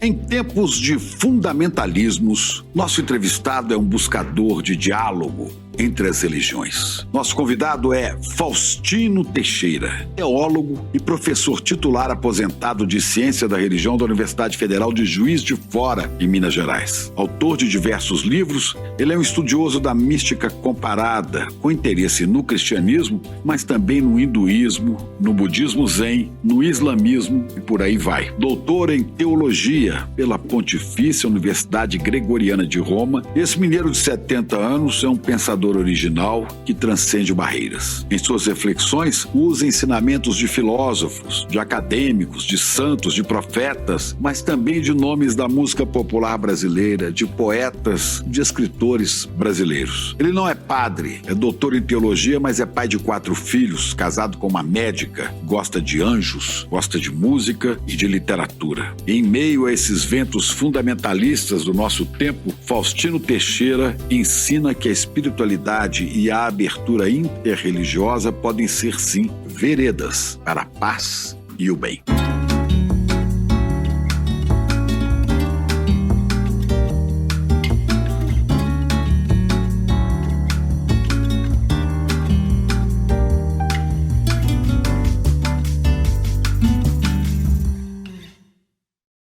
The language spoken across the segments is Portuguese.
Em tempos de fundamentalismos, nosso entrevistado é um buscador de diálogo entre as religiões. Nosso convidado é Faustino Teixeira, teólogo e professor titular aposentado de Ciência da Religião da Universidade Federal de Juiz de Fora, em Minas Gerais. Autor de diversos livros, ele é um estudioso da mística comparada, com interesse no cristianismo, mas também no hinduísmo, no budismo zen, no islamismo e por aí vai. Doutor em teologia pela Pontifícia Universidade Gregoriana de Roma, esse mineiro de 70 anos é um pensador original que transcende barreiras. Em suas reflexões, usa ensinamentos de filósofos, de acadêmicos, de santos, de profetas, mas também de nomes da música popular brasileira, de poetas, de escritores brasileiros. Ele não é padre, é doutor em teologia, mas é pai de 4 filhos, casado com uma médica, gosta de anjos, gosta de música e de literatura. Em meio a esses ventos fundamentalistas do nosso tempo, Faustino Teixeira ensina que a espiritualidade e a abertura interreligiosa podem ser, sim, veredas para a paz e o bem.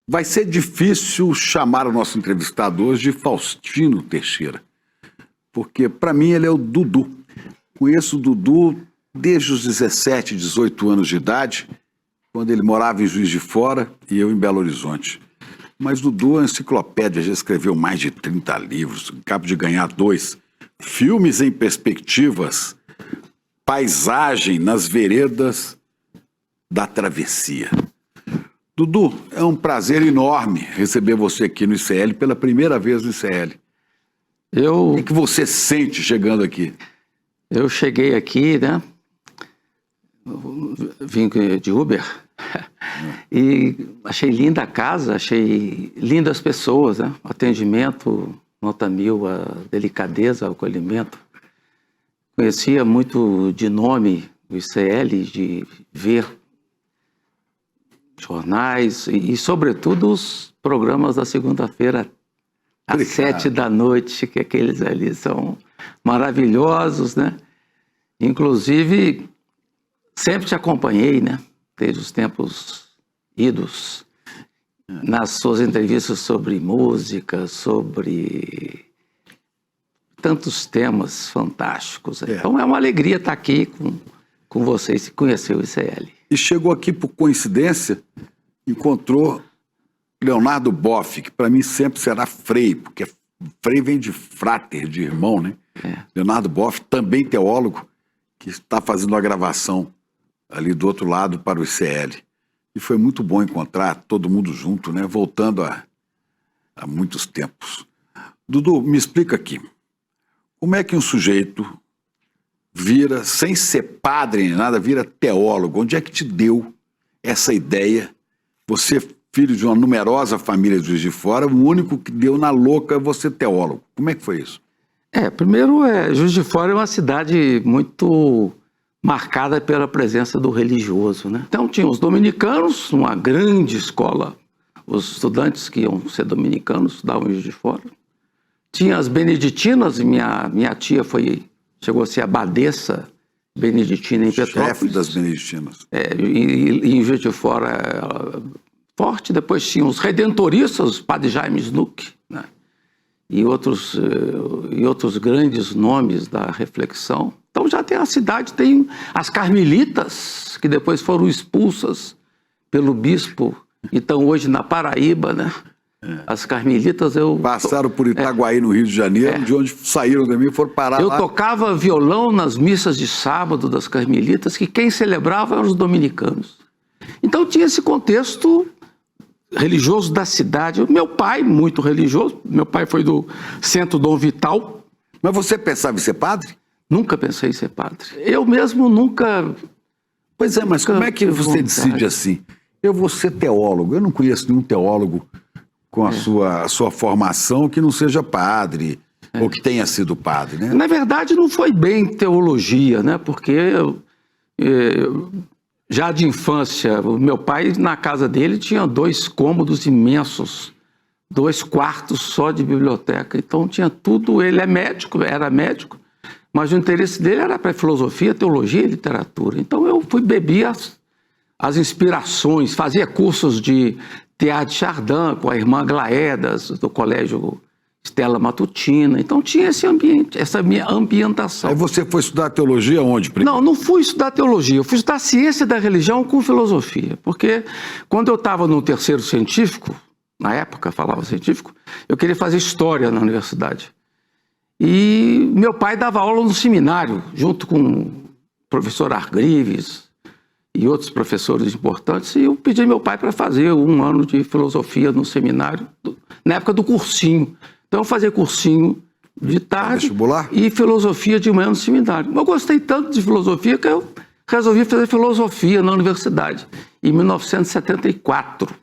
Vai ser difícil chamar o nosso entrevistado hoje de Faustino Teixeira, porque para mim ele é o Dudu. Conheço o Dudu desde os 17, 18 anos de idade, quando ele morava em Juiz de Fora e eu em Belo Horizonte. Mas Dudu é uma enciclopédia, já escreveu mais de 30 livros, acabo de ganhar 2. Filmes em perspectivas, paisagem nas veredas da travessia. Dudu, é um prazer enorme receber você aqui no ICL, pela primeira vez no ICL. O que você sente chegando aqui? Eu cheguei aqui, né? Vim de Uber e achei linda a casa, achei lindas as pessoas, né? O atendimento, nota 1000, a delicadeza, o acolhimento. Conhecia muito de nome o ICL, de ver jornais e sobretudo, os programas da segunda-feira às 7 da noite, que aqueles ali são maravilhosos, né? Inclusive, sempre te acompanhei, né? Desde os tempos idos, nas suas entrevistas sobre música, sobre tantos temas fantásticos. Então é uma alegria estar aqui com vocês e conhecer o ICL. E chegou aqui por coincidência, encontrou Leonardo Boff, que para mim sempre será Frei, porque Frei vem de frater, de irmão, né? Leonardo Boff, também teólogo, que está fazendo a gravação ali do outro lado para o ICL. E foi muito bom encontrar todo mundo junto, né? Voltando a muitos tempos. Dudu, me explica aqui, como é que um sujeito vira, sem ser padre nem nada, vira teólogo? Onde é que te deu essa ideia? Você, filho de uma numerosa família de Juiz de Fora, o único que deu na louca é você teólogo. Como é que foi isso? Primeiro, Juiz de Fora é uma cidade muito marcada pela presença do religioso, né? Então tinha os dominicanos, uma grande escola, os estudantes que iam ser dominicanos estudavam em Juiz de Fora. Tinha as beneditinas, minha tia chegou a ser abadesa beneditina em Petrópolis. Chefe das beneditinas. Em Juiz de Fora forte. Depois tinha os redentoristas, o padre Jaime Snook, né? E outros grandes nomes da reflexão. Então já tem a cidade, tem as carmelitas, que depois foram expulsas pelo bispo, e estão hoje na Paraíba, né? As carmelitas passaram por Itaguaí, no Rio de Janeiro, de onde saíram também e foram parar lá. Eu tocava violão nas missas de sábado das carmelitas, que quem celebrava eram os dominicanos. Então tinha esse contexto religioso da cidade. Meu pai, muito religioso, meu pai foi do Centro Dom Vital. Mas você pensava em ser padre? Nunca pensei em ser padre. Eu mesmo nunca... Pois é, mas como é que você decide assim? Eu vou ser teólogo. Eu não conheço nenhum teólogo com a sua formação que não seja padre, ou que tenha sido padre, né? Na verdade, não foi bem teologia, né? Porque já de infância, o meu pai, na casa dele, tinha 2 cômodos imensos 2 quartos só de biblioteca. Então tinha tudo. Ele é médico, era médico, mas o interesse dele era para filosofia, teologia e literatura. Então eu bebi as inspirações, fazia cursos de teatro de Chardin com a irmã Glaedas, do colégio Stella Matutina. Então tinha esse ambiente, essa minha ambientação. Aí você foi estudar teologia onde? Não fui estudar teologia, eu fui estudar ciência da religião com filosofia. Porque quando eu estava no terceiro científico, na época falava científico, eu queria fazer história na universidade. E meu pai dava aula no seminário, junto com o professor Argrives e outros professores importantes, e eu pedi ao meu pai para fazer 1 ano de filosofia no seminário, na época do cursinho. Então eu fazia cursinho de tarde e filosofia de manhã no seminário. Eu gostei tanto de filosofia que eu resolvi fazer filosofia na universidade, em 1974.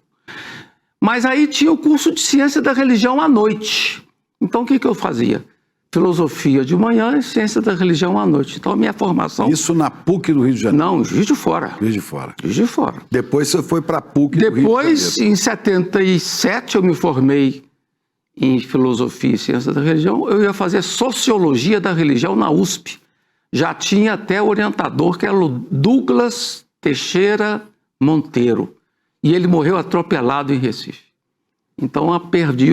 Mas aí tinha o curso de ciência da religião à noite. Então o que eu fazia? Filosofia de manhã e ciência da religião à noite. Então a minha formação... Isso na PUC do Rio de Janeiro? Não, Juiz de Fora. Juiz de Fora. Juiz de Fora. Depois você foi para a PUC do Rio de Janeiro. Depois, em 77, eu me formei em filosofia e ciência da religião. Eu ia fazer sociologia da religião na USP. Já tinha até orientador, que era o Douglas Teixeira Monteiro. E ele morreu atropelado em Recife. Então eu perdi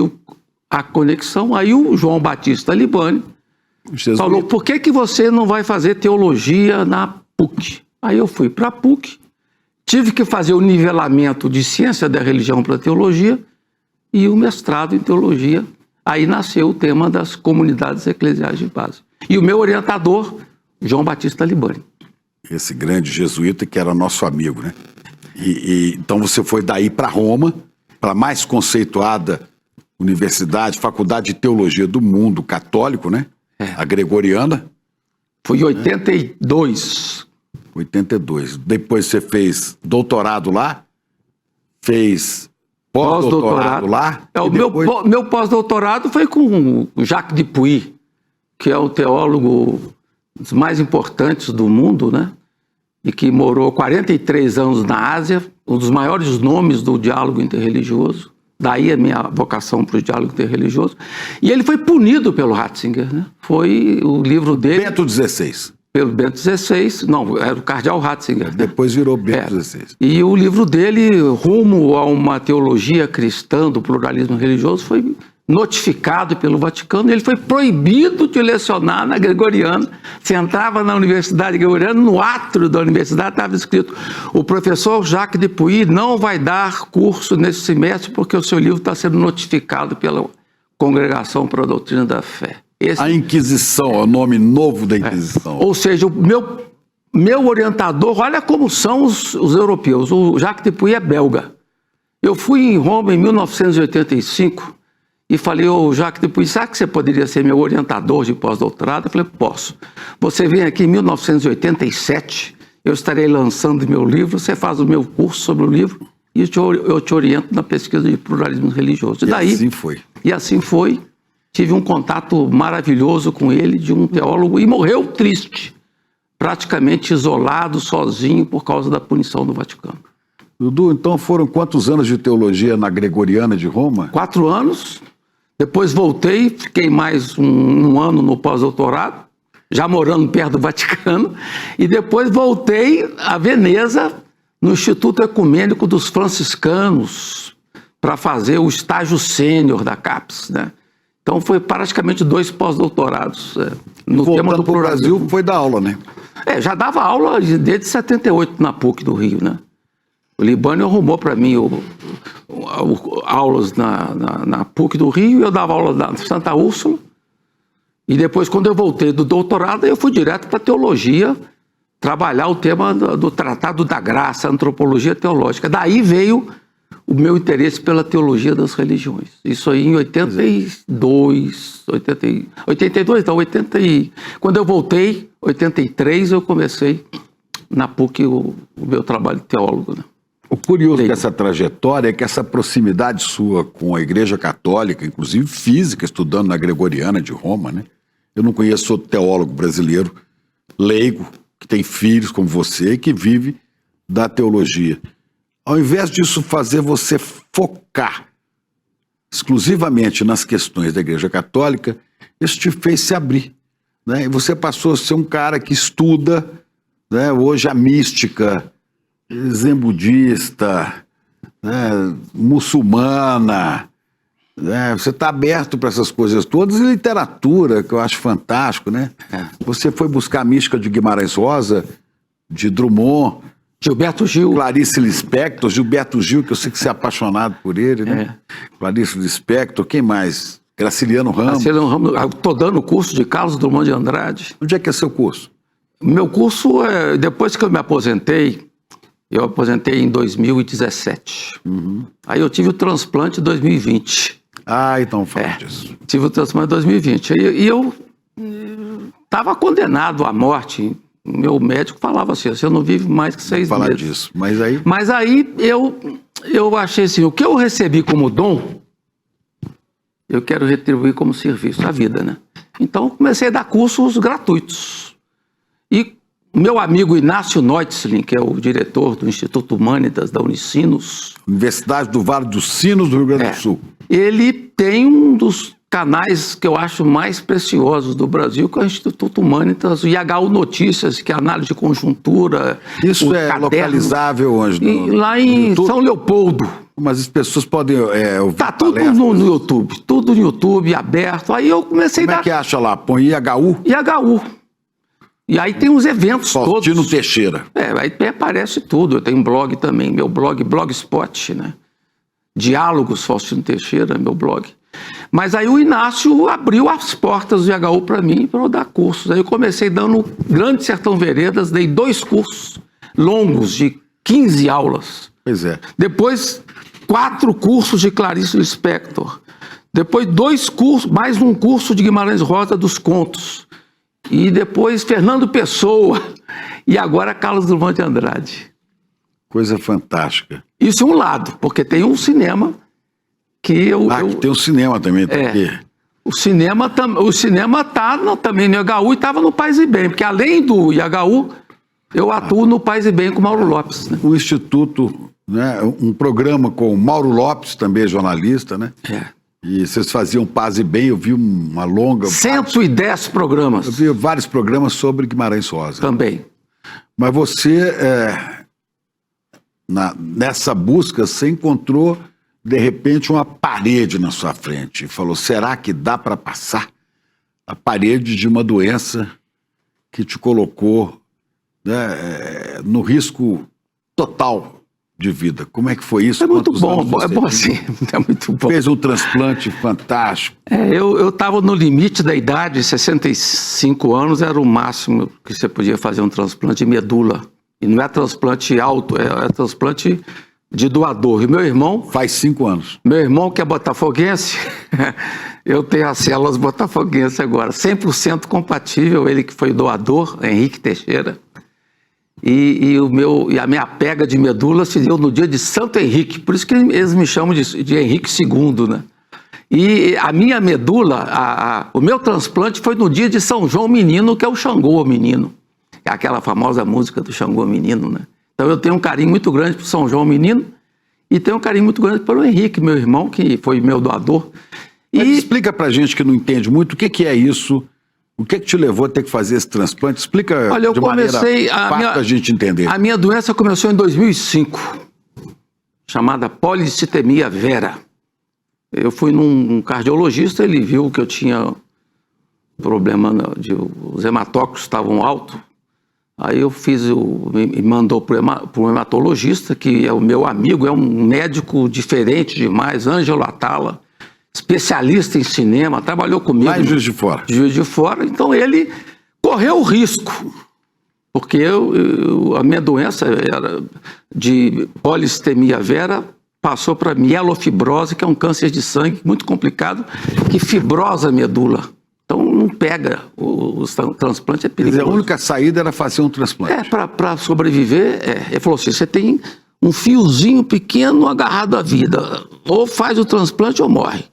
a conexão. Aí o João Batista Libani falou, por que você não vai fazer teologia na PUC? Aí eu fui para a PUC, tive que fazer o nivelamento de ciência da religião para teologia e o mestrado em teologia. Aí nasceu o tema das comunidades eclesiais de base. E o meu orientador, João Batista Libani. Esse grande jesuíta que era nosso amigo, né? Então você foi daí para Roma, para a mais conceituada universidade, faculdade de teologia do mundo católico, né? A Gregoriana. Foi em 82. 82. Depois você fez doutorado lá, fez pós-doutorado lá. Meu pós-doutorado foi com o Jacques Dupuy, que é o teólogo dos mais importantes do mundo, né? E que morou 43 anos na Ásia, um dos maiores nomes do diálogo interreligioso. Daí a minha vocação para o diálogo interreligioso. E ele foi punido pelo Ratzinger, né? Foi o livro dele... Bento XVI. Pelo Bento XVI, não, era o cardeal Ratzinger. Depois virou Bento XVI. E o livro dele, Rumo a uma Teologia Cristã do Pluralismo Religioso, foi notificado pelo Vaticano, e ele foi proibido de lecionar na Gregoriana. Você entrava na Universidade Gregoriana, no átrio da universidade estava escrito: o professor Jacques Dupuy não vai dar curso nesse semestre porque o seu livro está sendo notificado pela Congregação para a Doutrina da Fé. A Inquisição, é o nome novo da Inquisição. Ou seja, o meu orientador, olha como são os europeus. O Jacques Dupuy é belga. Eu fui em Roma em 1985 e falei, Jacques Dupuy, sabe que você poderia ser meu orientador de pós-doutorado? Eu falei, posso. Você vem aqui em 1987, eu estarei lançando meu livro, você faz o meu curso sobre o livro e eu te oriento na pesquisa de pluralismo religioso. E assim foi. Tive um contato maravilhoso com ele, de um teólogo, e morreu triste, praticamente isolado, sozinho, por causa da punição do Vaticano. Dudu, então foram quantos anos de teologia na Gregoriana de Roma? 4 anos. Depois voltei, fiquei mais um ano no pós-doutorado, já morando perto do Vaticano, e depois voltei a Veneza, no Instituto Ecumênico dos Franciscanos, para fazer o estágio sênior da CAPES, né? Então foi praticamente 2 pós-doutorados no tema do pluralismo. Brasil foi dar aula, né? Já dava aula desde 78 na PUC do Rio, né? O Libani arrumou para mim aulas na PUC do Rio, eu dava aula na Santa Úrsula, e depois, quando eu voltei do doutorado, eu fui direto para a teologia, trabalhar o tema do Tratado da Graça, antropologia teológica. Daí veio o meu interesse pela teologia das religiões. Isso aí em quando eu voltei, 83, eu comecei na PUC o meu trabalho de teólogo, né? O curioso dessa trajetória é que essa proximidade sua com a Igreja Católica, inclusive física, estudando na Gregoriana de Roma, né? Eu não conheço outro teólogo brasileiro, leigo, que tem filhos como você e que vive da teologia. Ao invés disso fazer você focar exclusivamente nas questões da Igreja Católica, isso te fez se abrir, né? E você passou a ser um cara que estuda, né, hoje a mística zen budista, né, muçulmana, né? Você está aberto para essas coisas todas, e literatura, que eu acho fantástico, né? Você foi buscar a mística de Guimarães Rosa, de Drummond, Gilberto Gil. Clarice Lispector, Gilberto Gil, que eu sei que você é apaixonado por ele, né? Clarice Lispector, quem mais? Graciliano Ramos. Graciliano Ramos. Estou dando o curso de Carlos Drummond de Andrade. Onde é que é seu curso? Meu curso, depois que eu me aposentei, em 2017. Aí eu tive o transplante em 2020. Ah, então fala disso. Tive o transplante em 2020. E eu estava condenado à morte. Meu médico falava assim, você não vive mais que 6 meses. Falar disso, Mas aí eu achei assim, o que eu recebi como dom, eu quero retribuir como serviço, a vida, né? Então comecei a dar cursos gratuitos. E meu amigo Inácio Neutzlin, que é o diretor do Instituto Humanitas da Unicinos, Universidade do Vale dos Sinos do Rio Grande do Sul. Ele tem um dos canais que eu acho mais preciosos do Brasil, que é o Instituto Humanitas, o IHU Notícias, que é análise de conjuntura. Isso é caderno, localizável onde? Lá em São Leopoldo. Mas as pessoas podem ouvir. Tá tudo no YouTube, tudo no YouTube, aberto. Aí eu comecei Como é que acha lá? Põe IHU? IHU. E aí tem os eventos Faustino todos. Teixeira. Aí aparece tudo. Eu tenho um blog também, meu blog, Blogspot, né? Diálogos Faustino Teixeira, meu blog. Mas aí o Inácio abriu as portas do IHU para mim, para eu dar cursos. Aí eu comecei dando Grande Sertão Veredas, dei 2 cursos longos de 15 aulas. Pois é. Depois 4 cursos de Clarice Lispector. Depois 2 cursos, mais um curso de Guimarães Rosa dos Contos. E depois Fernando Pessoa. E agora Carlos Drummond de Andrade. Coisa fantástica. Isso é um lado, porque tem um cinema que que tem o cinema também. O cinema está também no IHU e estava no Paz e Bem, porque além do IHU, eu atuo no Paz e Bem com o Mauro Lopes. Né? O Instituto, né, um programa com o Mauro Lopes, também jornalista, né? E vocês faziam Paz e Bem, eu vi uma longa... 110 programas. Eu vi vários programas sobre Guimarães Rosa. Também. Mas você, nessa busca, você encontrou, de repente, uma parede na sua frente. E falou, será que dá para passar? A parede de uma doença que te colocou, né, no risco total de vida. Como é que foi isso? É muito bom, é bom assim, é muito bom. Fez um transplante fantástico. Eu estava no limite da idade, 65 anos era o máximo que você podia fazer um transplante de medula. E não é transplante alto, é transplante de doador. E meu irmão... Faz 5 anos. Meu irmão, que é botafoguense, eu tenho as células botafoguenses agora, 100% compatível, ele que foi doador, Henrique Teixeira. E a minha pega de medula se deu no dia de Santo Henrique, por isso que eles me chamam de Henrique II, né? E a minha medula, o meu transplante foi no dia de São João Menino, que é o Xangô Menino, é aquela famosa música do Xangô Menino, né? Então eu tenho um carinho muito grande por São João Menino e tenho um carinho muito grande pelo Henrique, meu irmão, que foi meu doador. Mas explica pra gente que não entende muito o que é isso. O que te levou a ter que fazer esse transplante? Explica. Olha, eu comecei para a gente entender. A minha doença começou em 2005, chamada policitemia vera. Eu fui num cardiologista, ele viu que eu tinha problema, os hematócritos estavam altos. Aí eu me mandou para um hematologista, que é o meu amigo, é um médico diferente demais, Ângelo Atala. Especialista em cinema, trabalhou comigo. Lá em Juiz de Fora. Juiz de Fora, então ele correu o risco, porque a minha doença era de policistemia vera, passou para mielofibrose, que é um câncer de sangue muito complicado, que fibrosa a medula. Então não pega, o transplante é perigoso. Quer dizer, a única saída era fazer um transplante. Para sobreviver, ele falou assim, você tem um fiozinho pequeno agarrado à vida, ou faz o transplante ou morre.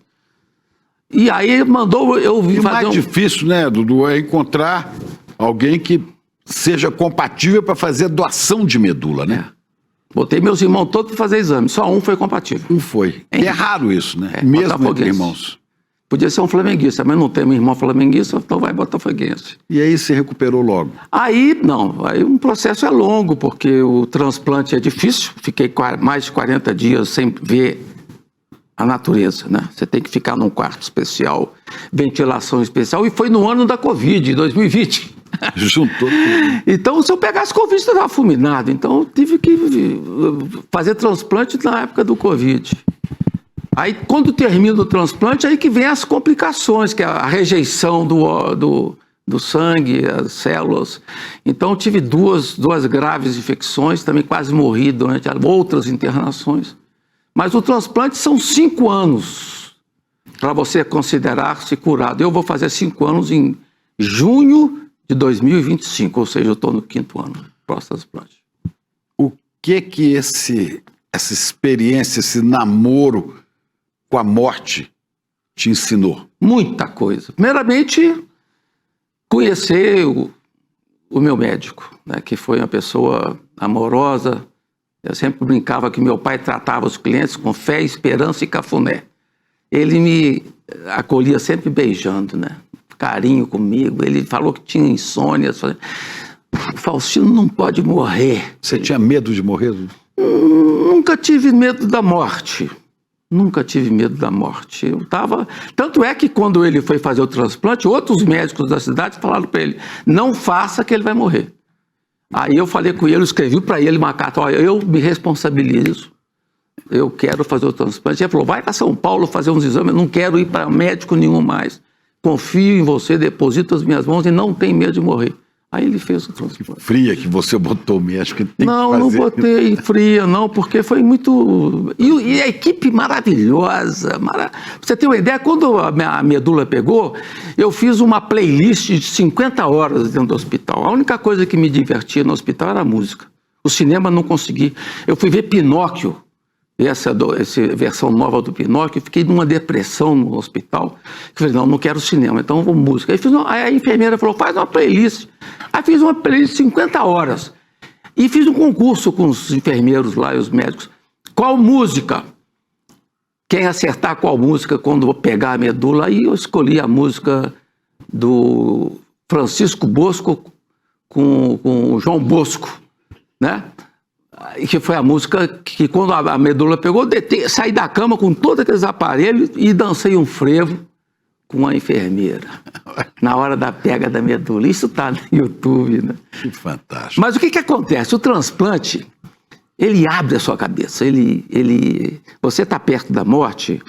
E aí mandou eu vir fazer mais difícil, né, Dudu, é encontrar alguém que seja compatível para fazer doação de medula, né? Botei meus irmãos todos para fazer exame, só um foi compatível. Um foi. É raro isso, né? É, mesmo entre irmãos. Podia ser um flamenguista, mas não tem um irmão flamenguista, então vai botafoguense. E aí se recuperou logo? Aí, não, aí um processo é longo, porque o transplante é difícil. Fiquei mais de 40 dias sem ver a natureza, né? Você tem que ficar num quarto especial, ventilação especial, e foi no ano da Covid, 2020. Juntou tudo. Então, se eu pegasse Covid, eu estava fulminado. Então, eu tive que fazer transplante na época do Covid. Aí, quando termina o transplante, aí que vem as complicações, que é a rejeição do sangue, as células. Então, eu tive duas graves infecções, também quase morri durante outras internações. Mas o transplante são 5 anos para você considerar-se curado. Eu vou fazer 5 anos em junho de 2025, ou seja, eu estou no 5º ano pós-transplante. O que essa experiência, esse namoro com a morte te ensinou? Muita coisa. Primeiramente, conhecer o meu médico, né, que foi uma pessoa amorosa. Eu sempre brincava que meu pai tratava os clientes com fé, esperança e cafuné. Ele me acolhia sempre beijando, né? Carinho comigo. Ele falou que tinha insônia. O Faustino não pode morrer. Você tinha medo de morrer? Nunca tive medo da morte. Nunca tive medo da morte. Tanto é que quando ele foi fazer o transplante, outros médicos da cidade falaram para ele, não faça que ele vai morrer. Aí eu falei com ele, escrevi para ele uma carta, olha, eu me responsabilizo, eu quero fazer o transplante. Ele falou, vai para São Paulo fazer uns exames, eu não quero ir para médico nenhum mais. Confio em você, deposito as minhas mãos e não tem medo de morrer. Aí ele fez o transplante. Fria que você botou o médico. Não botei fria, não, porque foi muito... E a equipe maravilhosa. Pra você ter uma ideia, quando a medula pegou, eu fiz uma playlist de 50 horas dentro do hospital. A única coisa que me divertia no hospital era a música. O cinema não consegui. Eu fui ver Pinóquio, essa versão nova do Pinóquio, fiquei numa depressão no hospital. Eu falei, não quero cinema, então vou música. Aí a enfermeira falou, faz uma playlist. Aí fiz uma playlist de 50 horas. E fiz um concurso com os enfermeiros lá e os médicos. Qual música? Quem acertar qual música quando eu pegar a medula? Aí eu escolhi a música do Francisco Bosco com o João Bosco, né? Que foi a música que quando a medula pegou, saí da cama com todos aqueles aparelhos e dancei um frevo com a enfermeira, na hora da pega da medula. Isso está no YouTube, né? Que fantástico. Mas o que acontece? O transplante, ele abre a sua cabeça. Você está perto da morte.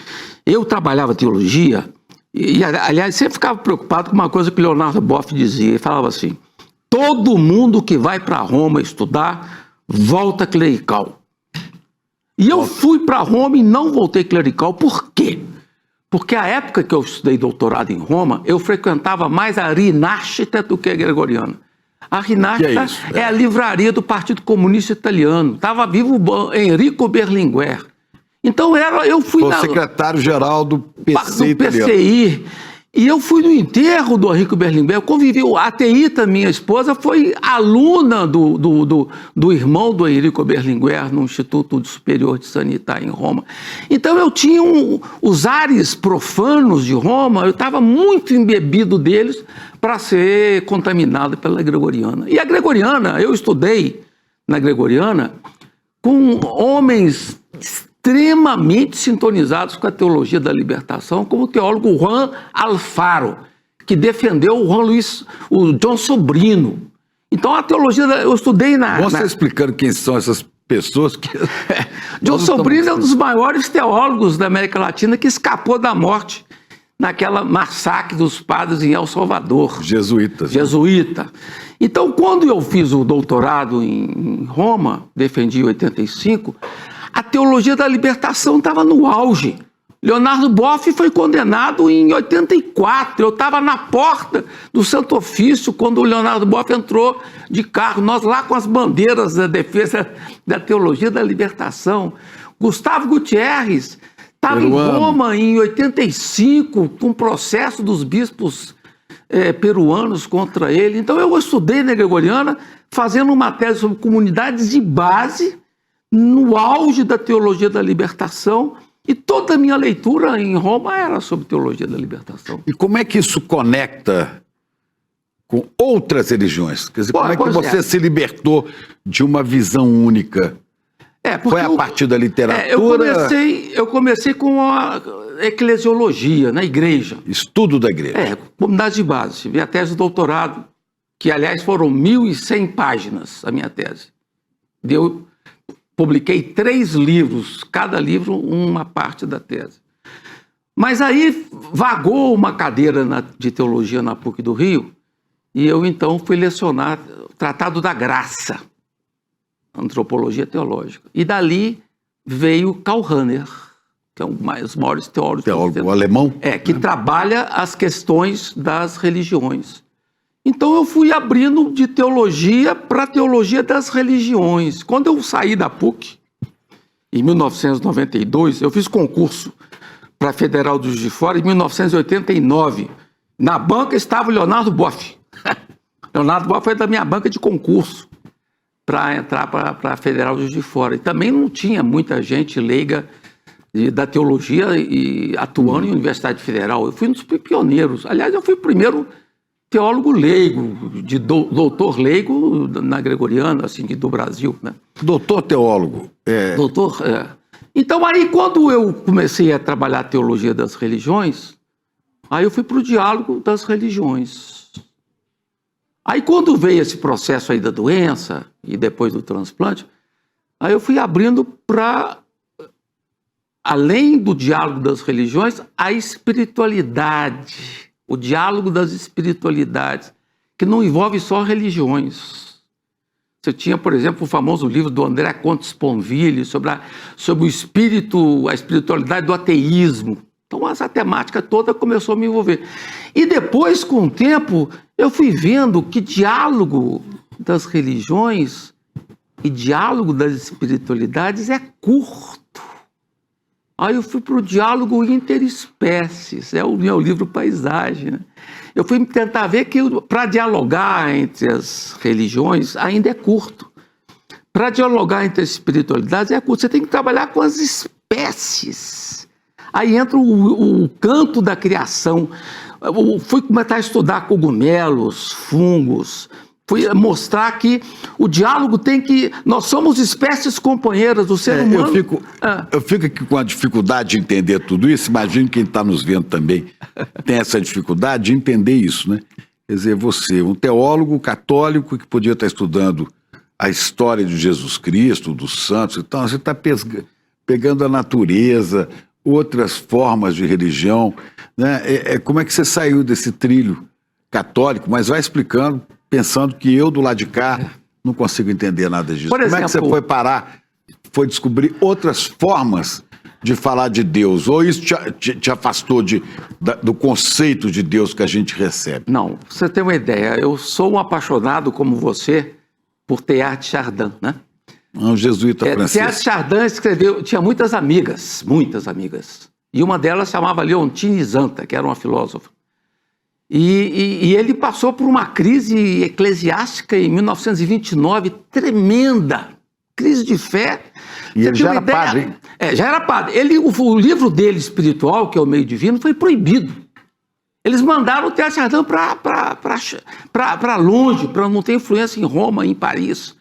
Eu trabalhava teologia e, aliás, sempre ficava preocupado com uma coisa que o Leonardo Boff dizia. Ele falava assim, todo mundo que vai para Roma estudar volta clerical. E eu fui para Roma e não voltei clerical. Por quê? Porque a época que eu estudei doutorado em Roma, eu frequentava mais a Rinascita do que a Gregoriana. A Rinascita é a livraria do Partido Comunista Italiano. Estava vivo o Enrico Berlinguer. Então eu fui... O secretário-geral do PCI italiano. PCI. E eu fui no enterro do Enrico Berlinguer, eu convivi, a Teíta, minha esposa, foi aluna do irmão do Enrico Berlinguer no Instituto Superior de Sanitária em Roma. Então eu tinha os ares profanos de Roma, eu estava muito embebido deles para ser contaminado pela Gregoriana. E a Gregoriana, eu estudei na Gregoriana com homens extremamente sintonizados com a teologia da libertação, como o teólogo Juan Alfaro, que defendeu o John Sobrino. Então a teologia, eu estudei Você explicando quem são essas pessoas que... John Sobrino é um dos maiores teólogos da América Latina que escapou da morte naquela massacre dos padres em El Salvador. Jesuítas. Jesuíta. Então, quando eu fiz o doutorado em Roma, defendi em 85, a teologia da libertação estava no auge. Leonardo Boff foi condenado em 84. Eu estava na porta do Santo Ofício quando o Leonardo Boff entrou de carro. Nós lá com as bandeiras da defesa da teologia da libertação. Gustavo Gutierrez estava em Roma em 85 com o processo dos bispos peruanos contra ele. Então eu estudei na Gregoriana fazendo uma tese sobre comunidades de base no auge da teologia da libertação, e toda a minha leitura em Roma era sobre teologia da libertação. E como é que isso conecta com outras religiões? Quer dizer, como é que você se libertou de uma visão única? Foi a partir da literatura? Eu comecei com a eclesiologia, na igreja. Estudo da igreja. Comunidade de base. Minha tese de doutorado, que aliás foram 1.100 páginas, a minha tese. Eu publiquei 3 livros, cada livro uma parte da tese. Mas aí vagou uma cadeira de teologia na PUC do Rio, e eu então fui lecionar o Tratado da Graça, Antropologia Teológica. E dali veio Karl Rahner, que é um dos maiores teólogos. Teólogo alemão? Que trabalha as questões das religiões. Então eu fui abrindo de teologia para a teologia das religiões. Quando eu saí da PUC, em 1992, eu fiz concurso para a Federal do Juiz de Fora em 1989. Na banca estava o Leonardo Boff. Leonardo Boff foi da minha banca de concurso para entrar para a Federal do Juiz de Fora. E também não tinha muita gente leiga da teologia e atuando em Universidade Federal. Eu fui um dos pioneiros. Aliás, eu fui o primeiro teólogo leigo, de doutor leigo na Gregoriana, assim, do Brasil, né? Doutor teólogo. Doutor, Então, aí, quando eu comecei a trabalhar a teologia das religiões, aí eu fui para o diálogo das religiões. Aí, quando veio esse processo aí da doença, e depois do transplante, aí eu fui abrindo para, além do diálogo das religiões, a espiritualidade. O diálogo das espiritualidades, que não envolve só religiões. Você tinha, por exemplo, o famoso livro do André Comte Sponville sobre o espírito, a espiritualidade do ateísmo. Então, essa temática toda começou a me envolver. E depois, com o tempo, eu fui vendo que diálogo das religiões e diálogo das espiritualidades é curto. Aí eu fui para o diálogo interespécies, é o meu livro Paisagem, né? Eu fui tentar ver que para dialogar entre as religiões ainda é curto. Para dialogar entre as espiritualidades é curto, você tem que trabalhar com as espécies. Aí entra o canto da criação. Eu fui começar a estudar cogumelos, fungos. Fui mostrar que o diálogo tem que... Nós somos espécies companheiras do ser humano. Eu fico aqui com a dificuldade de entender tudo isso. Imagino quem está nos vendo também tem essa dificuldade de entender isso, né? Quer dizer, você, um teólogo católico que podia estar estudando a história de Jesus Cristo, dos santos, então você está pegando a natureza, outras formas de religião, né? Como é que você saiu desse trilho católico? Mas vai explicando, pensando que eu, do lado de cá, não consigo entender nada disso. Por exemplo, como é que você foi parar, foi descobrir outras formas de falar de Deus? Ou isso te afastou do conceito de Deus que a gente recebe? Não, pra você ter uma ideia, eu sou um apaixonado como você por Teilhard de Chardin, né? Um jesuíta francês. Teilhard de Chardin escreveu, tinha muitas amigas. E uma delas chamava Leontine Zanta, que era uma filósofa. E ele passou por uma crise eclesiástica em 1929, tremenda, crise de fé. E ele já era padre, hein? Já era padre. O livro dele, espiritual, que é o Meio Divino, foi proibido. Eles mandaram o Teilhard de Chardin para longe, para não ter influência em Roma, em Paris.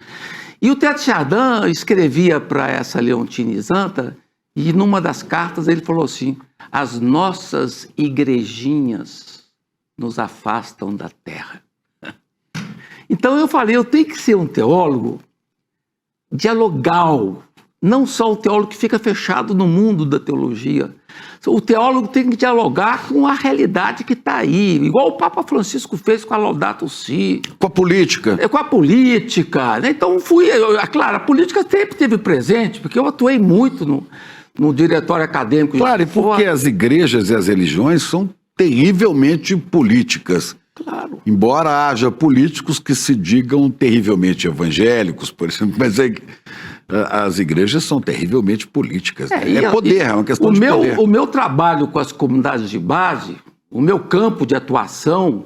E o Teilhard de Chardin escrevia para essa Leontine Zanta, e numa das cartas ele falou assim: as nossas igrejinhas nos afastam da terra. Então eu falei, eu tenho que ser um teólogo dialogal, não só o teólogo que fica fechado no mundo da teologia. O teólogo tem que dialogar com a realidade que está aí, igual o Papa Francisco fez com a Laudato Si. Com a política. Com a política, né? Então claro, a política sempre esteve presente, porque eu atuei muito no diretório acadêmico. Claro, e porque as igrejas e as religiões são terrivelmente políticas. Claro. Embora haja políticos que se digam terrivelmente evangélicos, por exemplo, mas as igrejas são terrivelmente políticas. É poder, é uma questão de poder. O meu trabalho com as comunidades de base, o meu campo de atuação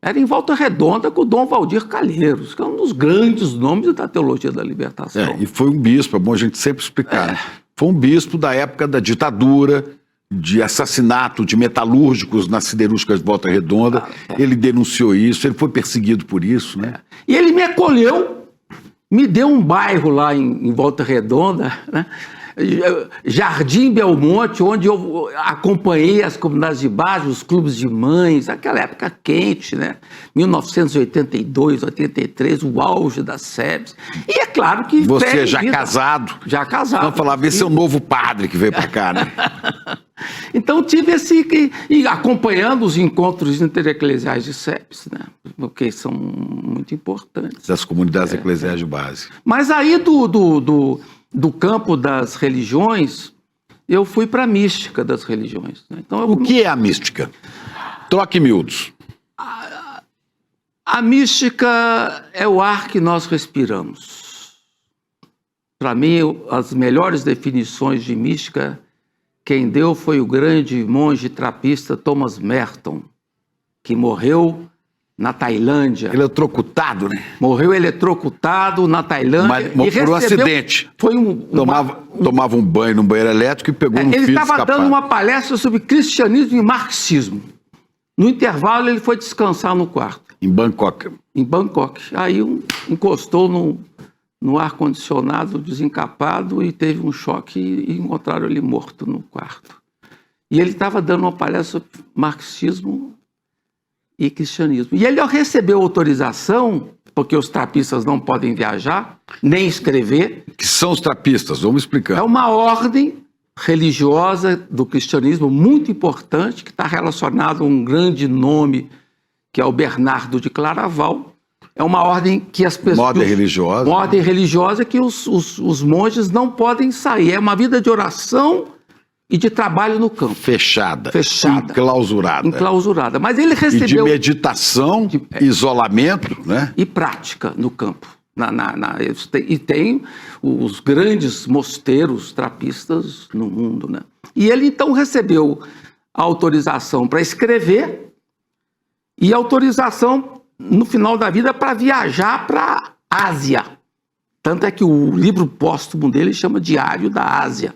Era em Volta Redonda com o Dom Valdir Calheiros, que é um dos grandes nomes da teologia da libertação. E foi um bispo, é bom a gente sempre explicar. Né? Foi um bispo da época da ditadura, de assassinato de metalúrgicos nas siderúrgicas de Volta Redonda. Ele denunciou isso, ele foi perseguido por isso. Né? E ele me acolheu, me deu um bairro lá em Volta Redonda, né? Jardim Belmonte, onde eu acompanhei as comunidades de base, os clubes de mães, aquela época quente, né? 1982, 83, o auge das SEBs. E é claro que... Você já casado. Já casado. Vamos falar, esse é o novo padre que veio para cá, né? Então tive e acompanhando os encontros intereclesiais de SEBs, né? Porque são muito importantes. Das comunidades eclesiais de base. Mas aí do campo das religiões, eu fui para a mística das religiões. Então, o que é a mística? Troque miúdos. A mística é o ar que nós respiramos. Para mim, as melhores definições de mística, quem deu foi o grande monge trapista Thomas Merton, que morreu na Tailândia. Eletrocutado, né? Morreu eletrocutado na Tailândia. Mas por um acidente. Foi tomava um banho num banheiro elétrico e pegou um fio escapado. Ele estava dando uma palestra sobre cristianismo e marxismo. No intervalo, ele foi descansar no quarto. Em Bangkok. Em Bangkok. Aí encostou no ar-condicionado desencapado e teve um choque e encontraram ele morto no quarto. E ele estava dando uma palestra sobre marxismo e cristianismo. E ele recebeu autorização, porque os trapistas não podem viajar, nem escrever. Que são os trapistas? Vamos explicar. É uma ordem religiosa do cristianismo muito importante, que está relacionado a um grande nome, que é o Bernardo de Claraval. É uma ordem que as pessoas... Ordem religiosa. Uma ordem religiosa que os monges não podem sair. É uma vida de oração e de trabalho no campo. Fechada. Enclausurada. Enclausurada. Mas ele recebeu... E de meditação, isolamento, né? E prática no campo. E tem os grandes mosteiros trapistas no mundo, né? E ele então recebeu a autorização para escrever e autorização no final da vida para viajar para a Ásia. Tanto é que o livro póstumo dele chama Diário da Ásia.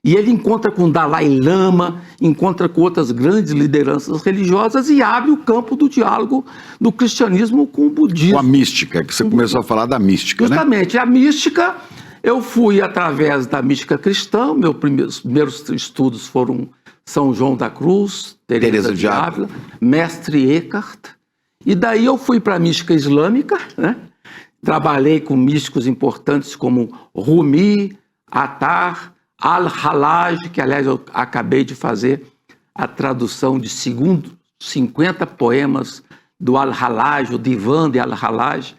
E ele encontra com o Dalai Lama, encontra com outras grandes lideranças religiosas e abre o campo do diálogo do cristianismo com o budismo. Com a mística, que você começou a falar da mística, Justamente, né? A mística, eu fui através da mística cristã, meus primeiros estudos foram São João da Cruz, Teresa de Ávila, Mestre Eckhart, e daí eu fui para a mística islâmica, né? Trabalhei com místicos importantes como Rumi, Attar, Al-Hallaj, que aliás eu acabei de fazer a tradução de 50 poemas do Al-Hallaj, o Divan de Al-Hallaj,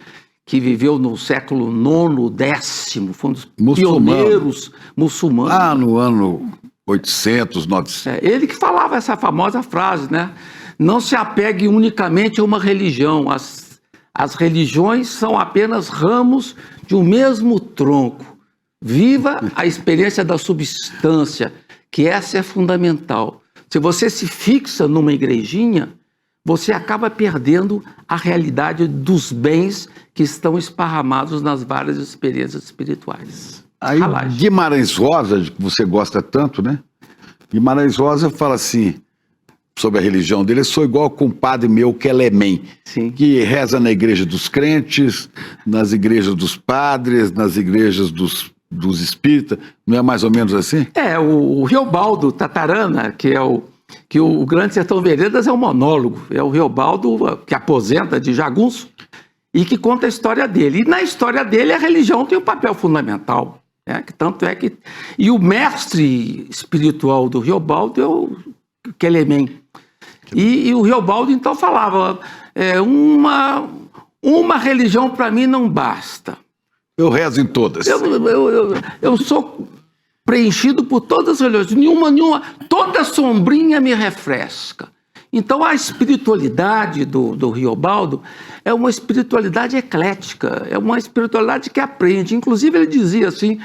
que viveu no século IX, X, foi um dos pioneiros muçulmanos. No ano 800, 900. Ele que falava essa famosa frase, né? Não se apegue unicamente a uma religião, as religiões são apenas ramos de um mesmo tronco. Viva a experiência da substância, que essa é fundamental. Se você se fixa numa igrejinha, você acaba perdendo a realidade dos bens que estão esparramados nas várias experiências espirituais. Aí Guimarães Rosa, que você gosta tanto, né? Guimarães Rosa fala assim, sobre a religião dele: eu sou igual ao compadre meu Quelemem, que reza na igreja dos crentes, nas igrejas dos padres, nas igrejas dos espíritas. Não é mais ou menos assim? O Riobaldo Tatarana, que o Grande Sertão Veredas é um monólogo, é o Riobaldo que aposenta de jagunço e que conta a história dele. E na história dele a religião tem um papel fundamental. Tanto é que... E o mestre espiritual do Riobaldo é o Quelemem. E o Riobaldo então falava, uma religião para mim não basta. Eu rezo em todas. Eu sou preenchido por todas as religiões. Nenhuma, toda sombrinha me refresca. Então a espiritualidade do Riobaldo é uma espiritualidade eclética, é uma espiritualidade que aprende. Inclusive ele dizia assim,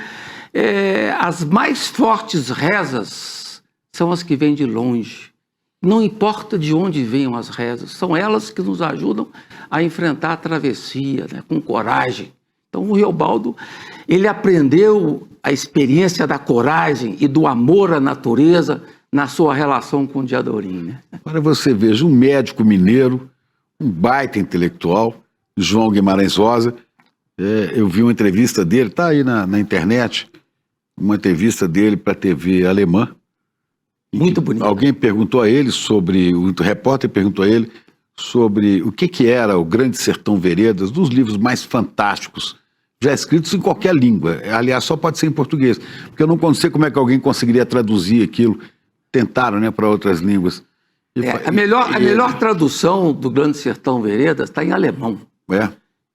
as mais fortes rezas são as que vêm de longe. Não importa de onde venham as rezas, são elas que nos ajudam a enfrentar a travessia, né, com coragem. Então o Riobaldo, ele aprendeu a experiência da coragem e do amor à natureza na sua relação com o Diadorim, né? Agora você veja um médico mineiro, um baita intelectual, João Guimarães Rosa. Eu vi uma entrevista dele, está aí na internet, uma entrevista dele para a TV alemã. Muito bonito. Alguém perguntou a ele sobre, o repórter perguntou a ele sobre o que era o Grande Sertão Veredas, dos livros mais fantásticos já escritos em qualquer língua. Aliás, só pode ser em português, porque eu não sei como é que alguém conseguiria traduzir aquilo. Tentaram, né, para outras línguas. A melhor tradução do Grande Sertão Veredas está em alemão.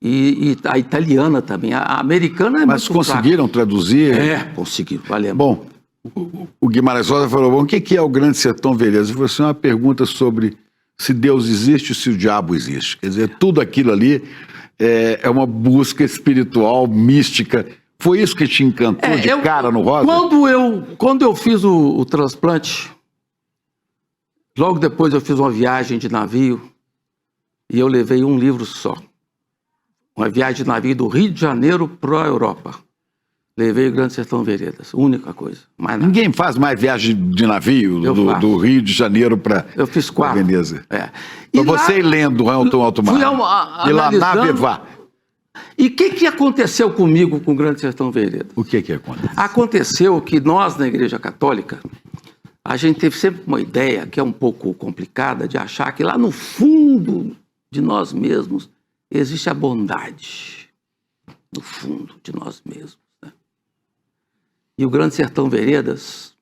E a italiana também. A americana é Mas muito conseguiram fraca. traduzir? Conseguiram. O alemão. Bom, o Guimarães Rosa falou, bom, o que é o Grande Sertão Veredas? Ele falou assim, uma pergunta sobre se Deus existe ou se o diabo existe. Quer dizer, tudo aquilo ali é uma busca espiritual, mística. Foi isso que te encantou cara no Rosa? Quando eu fiz o transplante, logo depois eu fiz uma viagem de navio e eu levei um livro só. Uma viagem de navio do Rio de Janeiro para a Europa. Levei o Grande Sertão Veredas, única coisa. Mais nada. Ninguém faz mais viagem de navio do Rio de Janeiro para Eu fiz 4. Veneza. E você ir lendo Alto Mar. Fui E lá navegar. E o que aconteceu comigo com o Grande Sertão Veredas? O que aconteceu? Aconteceu que nós, na Igreja Católica, a gente teve sempre uma ideia, que é um pouco complicada, de achar que lá no fundo de nós mesmos existe a bondade. No fundo de nós mesmos. Né? E o Grande Sertão Veredas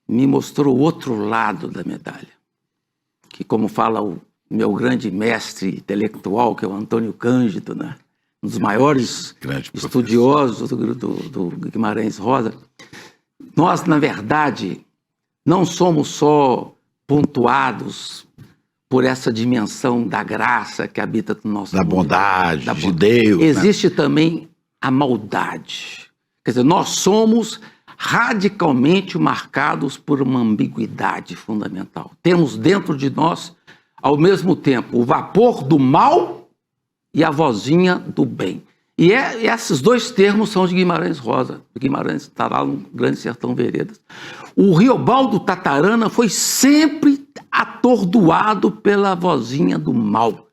me mostrou o outro lado da medalha. Que, como fala o meu grande mestre intelectual, que é o Antônio Cândido, né? Um dos maiores estudiosos do Guimarães Rosa, nós, na verdade, não somos só pontuados por essa dimensão da graça que habita no nosso mundo. Bondade, de Deus. Existe também a maldade. Quer dizer, nós somos radicalmente marcados por uma ambiguidade fundamental. Temos dentro de nós, ao mesmo tempo, o vapor do mal e a vozinha do bem. E esses dois termos são de Guimarães Rosa. Guimarães está lá no Grande Sertão Veredas. O Riobaldo Tatarana foi sempre atordoado pela vozinha do mal.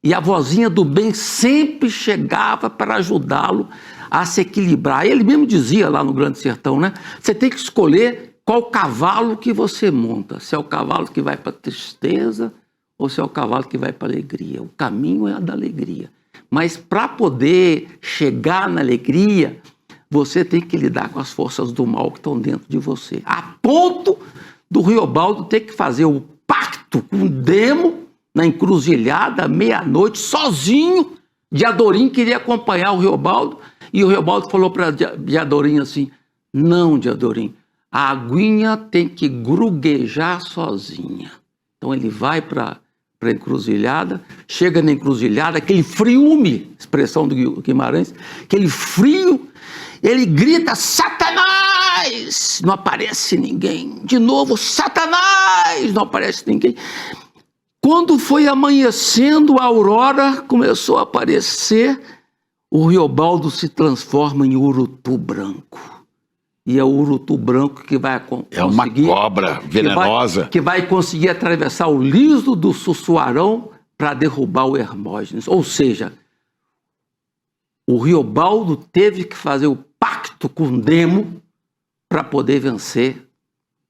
E a vozinha do bem sempre chegava para ajudá-lo a se equilibrar. Ele mesmo dizia lá no Grande Sertão, né? Você tem que escolher qual cavalo que você monta. Se é o cavalo que vai para a tristeza ou se é o cavalo que vai para a alegria. O caminho é a da alegria. Mas para poder chegar na alegria, você tem que lidar com as forças do mal que estão dentro de você. A ponto do Riobaldo ter que fazer o pacto com o demo na encruzilhada, meia-noite, sozinho. Diadorim queria acompanhar o Riobaldo e o Riobaldo falou para Diadorim assim, não, Diadorim, a aguinha tem que gruguejar sozinha. Então ele vai para a encruzilhada, chega na encruzilhada, aquele friume, expressão do Guimarães, aquele frio, ele grita, Satanás! Não aparece ninguém. De novo, Satanás! Não aparece ninguém. Quando foi amanhecendo, a aurora começou a aparecer, o Riobaldo se transforma em urutu branco. E é o urutu branco que vai conseguir... É uma cobra venenosa. Que vai conseguir atravessar o liso do Sussuarão para derrubar o Hermógenes. Ou seja, o Riobaldo teve que fazer o pacto com Demo para poder vencer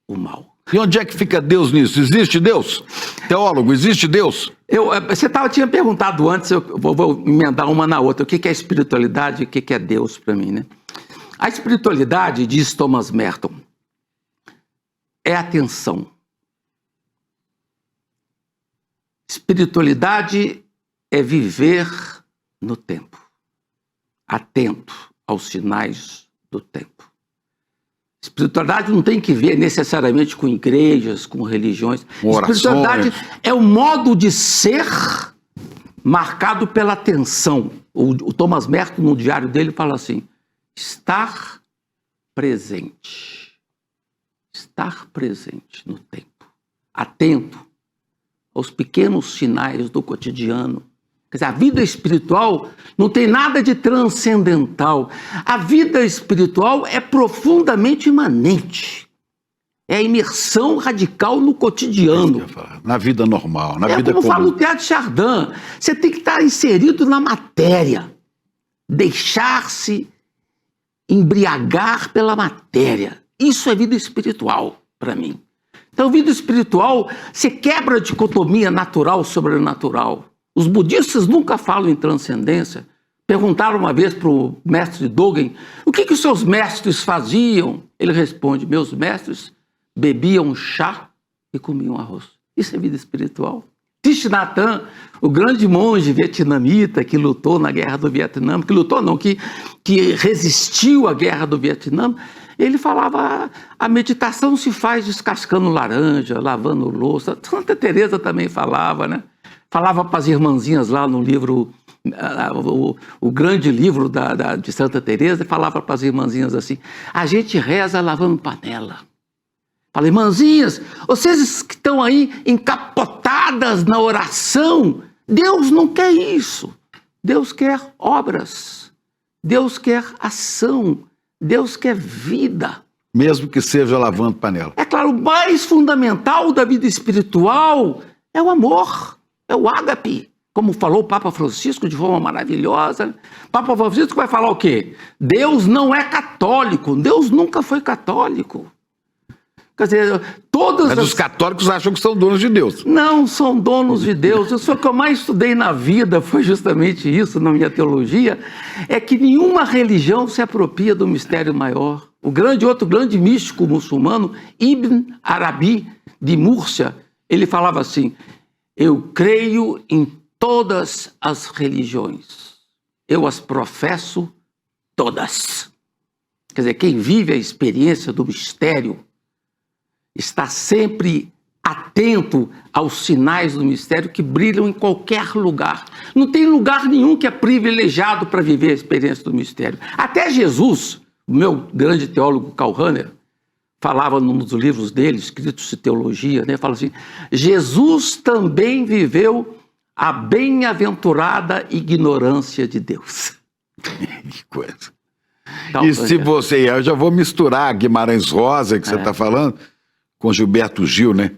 o mal. E onde é que fica Deus nisso? Existe Deus? Teólogo, existe Deus? Você tinha perguntado antes, eu vou emendar uma na outra. O que é espiritualidade e o que é Deus para mim, né? A espiritualidade, diz Thomas Merton, é atenção. Espiritualidade é viver no tempo, atento aos sinais do tempo. Espiritualidade não tem que ver necessariamente com igrejas, com religiões. Espiritualidade é o modo de ser marcado pela atenção. O Thomas Merton, no diário dele, fala assim, estar presente no tempo. atento aos pequenos sinais do cotidiano. Quer dizer, a vida espiritual não tem nada de transcendental. A vida espiritual é profundamente imanente. É a imersão radical no cotidiano. Na vida normal, na vida como comum. fala o Teilhard de Chardin, você tem que estar inserido na matéria. Deixar-se embriagar pela matéria. Isso é vida espiritual para mim. Então, vida espiritual, você quebra a dicotomia natural sobrenatural. Os budistas nunca falam em transcendência. Perguntaram uma vez para o mestre Dogen, o que os seus mestres faziam? Ele responde, meus mestres bebiam chá e comiam arroz. Isso é vida espiritual. Thich Nhat Hanh, o grande monge vietnamita que lutou na Guerra do Vietnã, que resistiu à Guerra do Vietnã, ele falava, a meditação se faz descascando laranja, lavando louça. Santa Teresa também falava, né? Falava para as irmãzinhas lá no livro, o grande livro de Santa Teresa, falava para as irmãzinhas assim, a gente reza lavando panela. Fala, irmãzinhas, vocês que estão aí encapotadas na oração, Deus não quer isso. Deus quer obras, Deus quer ação, Deus quer vida. Mesmo que seja lavando panela. É claro, o mais fundamental da vida espiritual é o amor, é o ágape. Como falou o Papa Francisco de forma maravilhosa. Papa Francisco vai falar o quê? Deus não é católico, Deus nunca foi católico. Quer dizer, Mas os católicos acham que são donos de Deus. Não são donos de Deus. Isso é o que eu mais estudei na vida, foi justamente isso, na minha teologia, é que nenhuma religião se apropria do mistério maior. Outro grande místico muçulmano, Ibn Arabi, de Múrcia, ele falava assim, eu creio em todas as religiões, eu as professo todas. Quer dizer, quem vive a experiência do mistério está sempre atento aos sinais do mistério que brilham em qualquer lugar. Não tem lugar nenhum que é privilegiado para viver a experiência do mistério. Até Jesus, o meu grande teólogo Karl Rahner, falava num dos livros dele, escritos de teologia, né, fala assim, Jesus também viveu a bem-aventurada ignorância de Deus. Que coisa. Então, e se você... Eu já vou misturar Guimarães Rosa, que você está falando, com Gilberto Gil, né?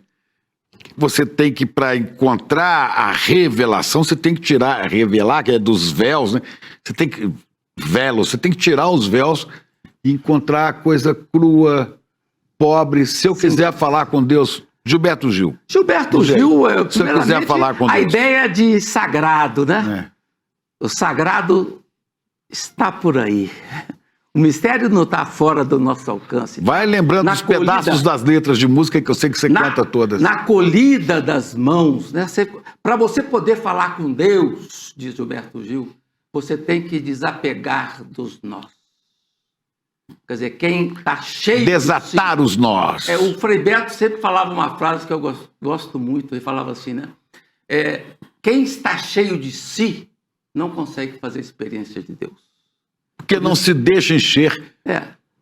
Você tem que, para encontrar a revelação, você tem que revelar, que é dos véus, né? Você tem que tirar os véus e encontrar a coisa crua, pobre. Se eu quiser falar com Deus, Gilberto Gil. Gilberto Gil, se eu quiser falar com Deus. A ideia de sagrado, né? O sagrado está por aí. O mistério não está fora do nosso alcance. Vai lembrando os pedaços das letras de música que eu sei que você canta todas. Na colhida das mãos, né? Para você poder falar com Deus, diz Gilberto Gil, você tem que desapegar dos nós. Quer dizer, quem está cheio desatar os nós. O Frei Beto sempre falava uma frase que eu gosto muito, ele falava assim, né? Quem está cheio de si não consegue fazer experiência de Deus. Porque não se deixa encher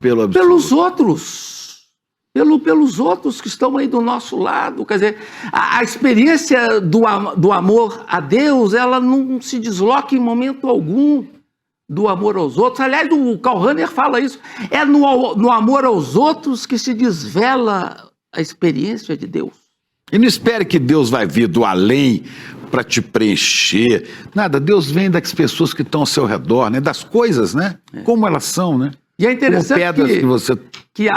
pelos outros. Pelos outros que estão aí do nosso lado. Quer dizer, a experiência do amor a Deus, ela não se desloca em momento algum do amor aos outros. Aliás, o Karl Rahner fala isso. É no amor aos outros que se desvela a experiência de Deus. E não espere que Deus vai vir do além para te preencher. Nada, Deus vem das pessoas que estão ao seu redor, né? Das coisas, né? Como elas são, né? E é interessante que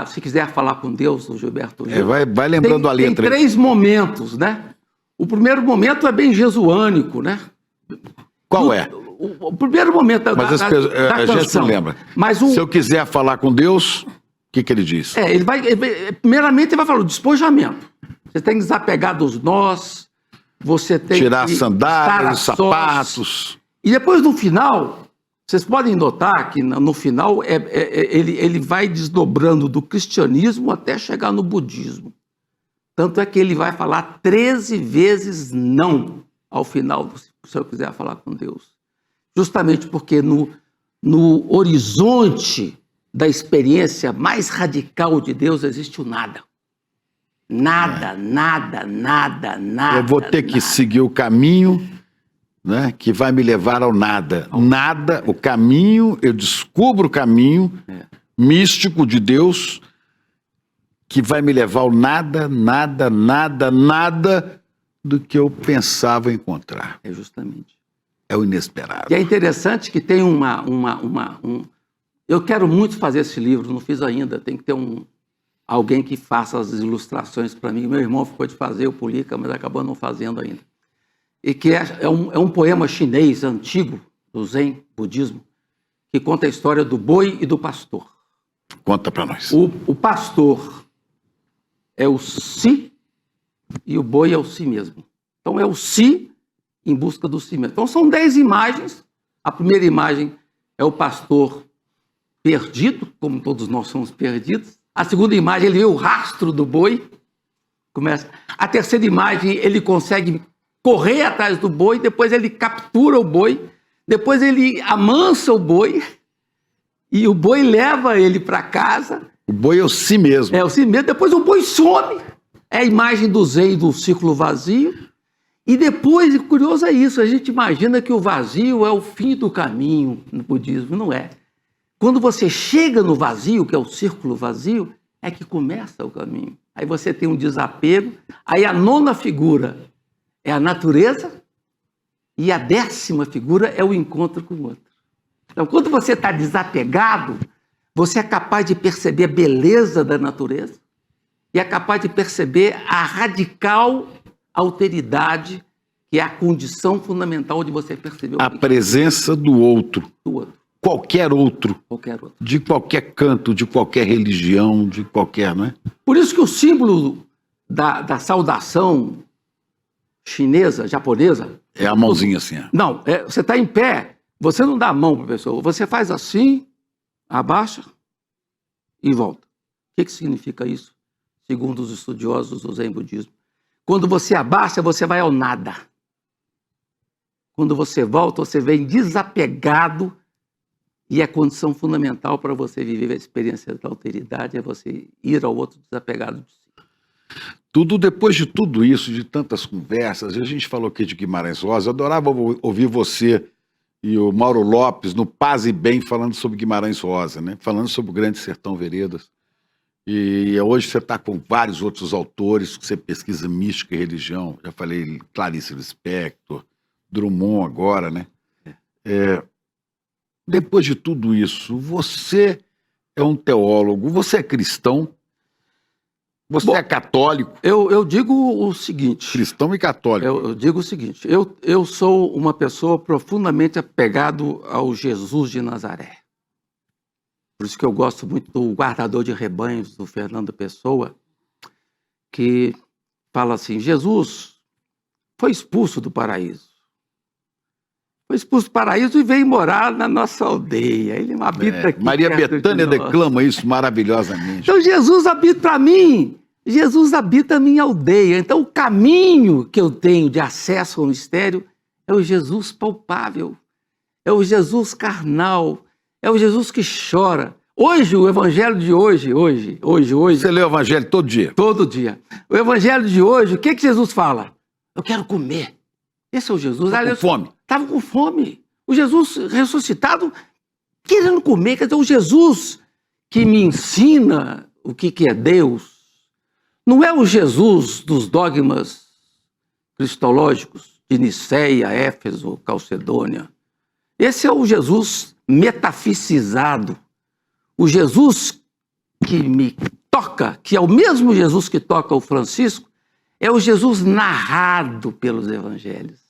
se quiser falar com Deus, o Gilberto Gil, vai lembrando a letra. Tem 3 momentos, né? O primeiro momento é bem jesuânico, né? Qual é? O primeiro momento da a gente não lembra. Se eu quiser falar com Deus, o que ele diz? Primeiramente ele vai falar o despojamento. Você tem que desapegar dos nós, você tem tirar que sandálias, sapatos. E depois no final, vocês podem notar que no final ele vai desdobrando do cristianismo até chegar no budismo. Tanto é que ele vai falar 13 vezes não ao final, se eu quiser falar com Deus. Justamente porque no horizonte da experiência mais radical de Deus existe o nada. Nada, nada, nada, nada. Eu vou ter que seguir o caminho, né, que vai me levar ao nada. Nada, o caminho, eu descubro o caminho místico de Deus que vai me levar ao nada, nada, nada, nada do que eu pensava encontrar. É justamente. É o inesperado. E é interessante que tem Eu quero muito fazer esse livro, não fiz ainda. Tem que ter alguém que faça as ilustrações para mim. Meu irmão ficou de fazer o Pulica, mas acabou não fazendo ainda. E que é um poema chinês antigo, do Zen, budismo, que conta a história do boi e do pastor. Conta para nós. O pastor é o si e o boi é o si mesmo. Então é o si em busca do si mesmo. Então são 10 imagens. A primeira imagem é o pastor perdido, como todos nós somos perdidos. A segunda imagem, ele vê o rastro do boi. A terceira imagem, ele consegue correr atrás do boi, depois ele captura o boi, depois ele amansa o boi e o boi leva ele para casa. O boi é o si mesmo. É o si mesmo. Depois o boi some. É a imagem do Zen do círculo vazio. E depois, curioso é isso, a gente imagina que o vazio é o fim do caminho no budismo. Não é. Quando você chega no vazio, que é o círculo vazio, é que começa o caminho. Aí você tem um desapego. Aí a 9ª figura é a natureza e a 10ª figura é o encontro com o outro. Então, quando você está desapegado, você é capaz de perceber a beleza da natureza e é capaz de perceber a radical alteridade, que é a condição fundamental de você perceber a presença do outro. Do outro. Qualquer outro. Qualquer outro. De qualquer canto, de qualquer religião, de qualquer, não é? Por isso que o símbolo da saudação chinesa, japonesa... É a mãozinha assim. Não, você está em pé, você não dá a mão para a pessoa, você faz assim, abaixa e volta. O que significa isso? Segundo os estudiosos do Zen budismo. Quando você abaixa, você vai ao nada. Quando você volta, você vem desapegado. E a condição fundamental para você viver a experiência da alteridade é você ir ao outro desapegado de si. Tudo depois de tudo isso, de tantas conversas, a gente falou aqui de Guimarães Rosa, eu adorava ouvir você e o Mauro Lopes no Paz e Bem falando sobre Guimarães Rosa, né? Falando sobre o Grande Sertão Veredas. E hoje você está com vários outros autores que você pesquisa mística e religião. Já falei Clarice Lispector, Drummond agora, né? Depois de tudo isso, você é um teólogo, você é cristão, você é católico? Eu digo o seguinte... Cristão e católico. Eu digo o seguinte, eu sou uma pessoa profundamente apegado ao Jesus de Nazaré. Por isso que eu gosto muito do Guardador de Rebanhos, do Fernando Pessoa, que fala assim, Jesus foi expulso do paraíso. Foi expulso do paraíso e veio morar na nossa aldeia. Ele não habita aqui. Maria Bethânia declama isso maravilhosamente. Então Jesus habita para mim. Jesus habita a minha aldeia. Então o caminho que eu tenho de acesso ao mistério é o Jesus palpável. É o Jesus carnal. É o Jesus que chora. Hoje, o evangelho de hoje... Você lê o evangelho todo dia? Todo dia. O evangelho de hoje, o que Jesus fala? Eu quero comer. Esse é o Jesus. Estava com fome. Estava com fome. O Jesus ressuscitado querendo comer. Quer dizer, o Jesus que me ensina o que é Deus não é o Jesus dos dogmas cristológicos de Niceia, Éfeso, Calcedônia. Esse é o Jesus metafisizado. O Jesus que me toca, que é o mesmo Jesus que toca o Francisco, é o Jesus narrado pelos evangelhos.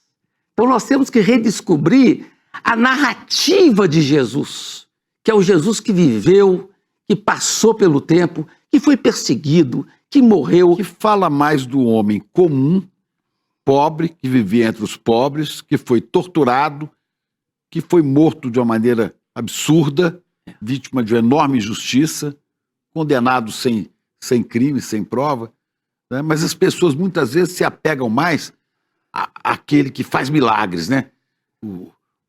Então nós temos que redescobrir a narrativa de Jesus, que é o Jesus que viveu, que passou pelo tempo, que foi perseguido, que morreu. Que fala mais do homem comum, pobre, que vivia entre os pobres, que foi torturado, que foi morto de uma maneira absurda, vítima de uma enorme injustiça, condenado sem crime, sem prova, né? Mas as pessoas muitas vezes se apegam mais àquele que faz milagres, né?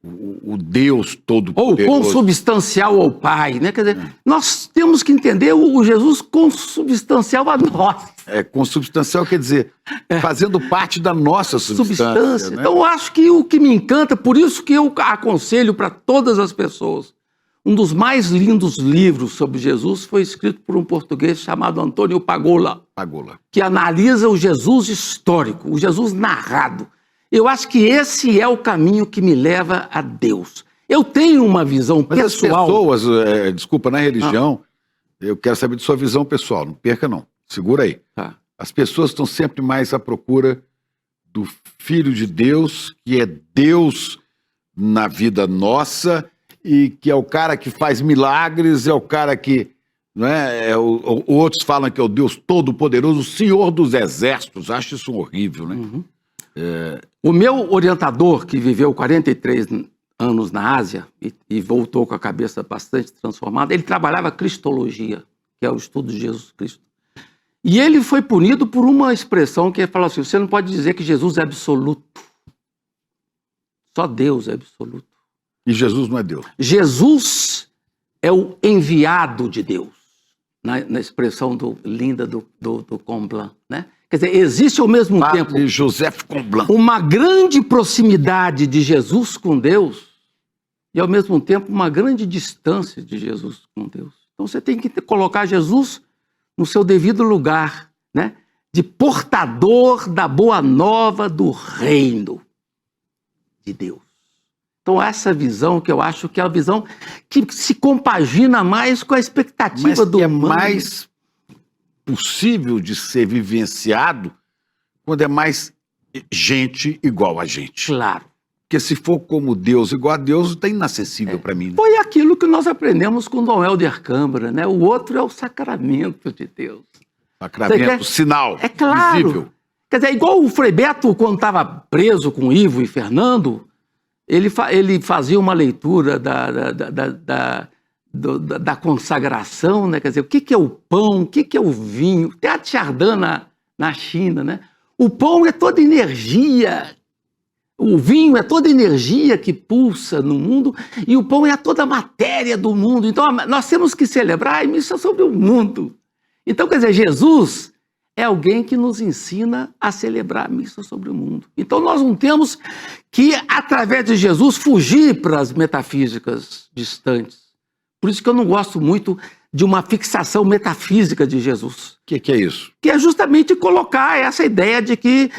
o Deus Ou Todo-Poderoso. consubstancial ao Pai, né? Quer dizer, nós temos que entender o Jesus consubstancial a nós. Consubstancial quer dizer, fazendo parte da nossa substância. Né? Então, eu acho que o que me encanta, por isso que eu aconselho para todas as pessoas, um dos mais lindos livros sobre Jesus foi escrito por um português chamado Antônio Pagola, que analisa o Jesus histórico, o Jesus narrado. Eu acho que esse é o caminho que me leva a Deus. Eu tenho uma visão pessoal... As pessoas, desculpa, na religião, eu quero saber de sua visão pessoal, não perca não, segura aí. As pessoas estão sempre mais à procura do Filho de Deus, que é Deus na vida nossa, e que é o cara que faz milagres, é o cara que... Não é? Outros falam que é o Deus Todo-Poderoso, o Senhor dos Exércitos, acho isso horrível, né? Uhum. O meu orientador, que viveu 43 anos na Ásia e voltou com a cabeça bastante transformada, ele trabalhava cristologia, que é o estudo de Jesus Cristo. E ele foi punido por uma expressão que ele falou assim: você não pode dizer que Jesus é absoluto. Só Deus é absoluto. E Jesus não é Deus. Jesus é o enviado de Deus, na expressão linda do Comblan, né? Quer dizer, existe ao mesmo tempo Joseph Comblan, uma grande proximidade de Jesus com Deus e, ao mesmo tempo, uma grande distância de Jesus com Deus. Então, você tem que colocar Jesus no seu devido lugar, né? De portador da boa nova do reino de Deus. Então, essa visão que eu acho que é a visão que se compagina mais com a expectativa do humano. Mas é mais possível de ser vivenciado quando é mais gente igual a gente. Claro. Porque se for como Deus igual a Deus, está inacessível para mim. Né? Foi aquilo que nós aprendemos com Dom Helder Câmara, né? O outro é o sacramento de Deus. Sacramento, sinal, é claro. visível. Quer dizer, igual o Frei Beto, quando estava preso com Ivo e Fernando, ele fazia uma leitura da consagração, né? Quer dizer, o que é o pão, o que é o vinho. Tem a Chardin na China, né? O pão é toda energia, o vinho é toda energia que pulsa no mundo e o pão é toda a matéria do mundo. Então, nós temos que celebrar a missa sobre o mundo. Então, quer dizer, Jesus é alguém que nos ensina a celebrar a missa sobre o mundo. Então, nós não temos que, através de Jesus, fugir para as metafísicas distantes. Por isso que eu não gosto muito de uma fixação metafísica de Jesus. O que é isso? Que é justamente colocar essa ideia de que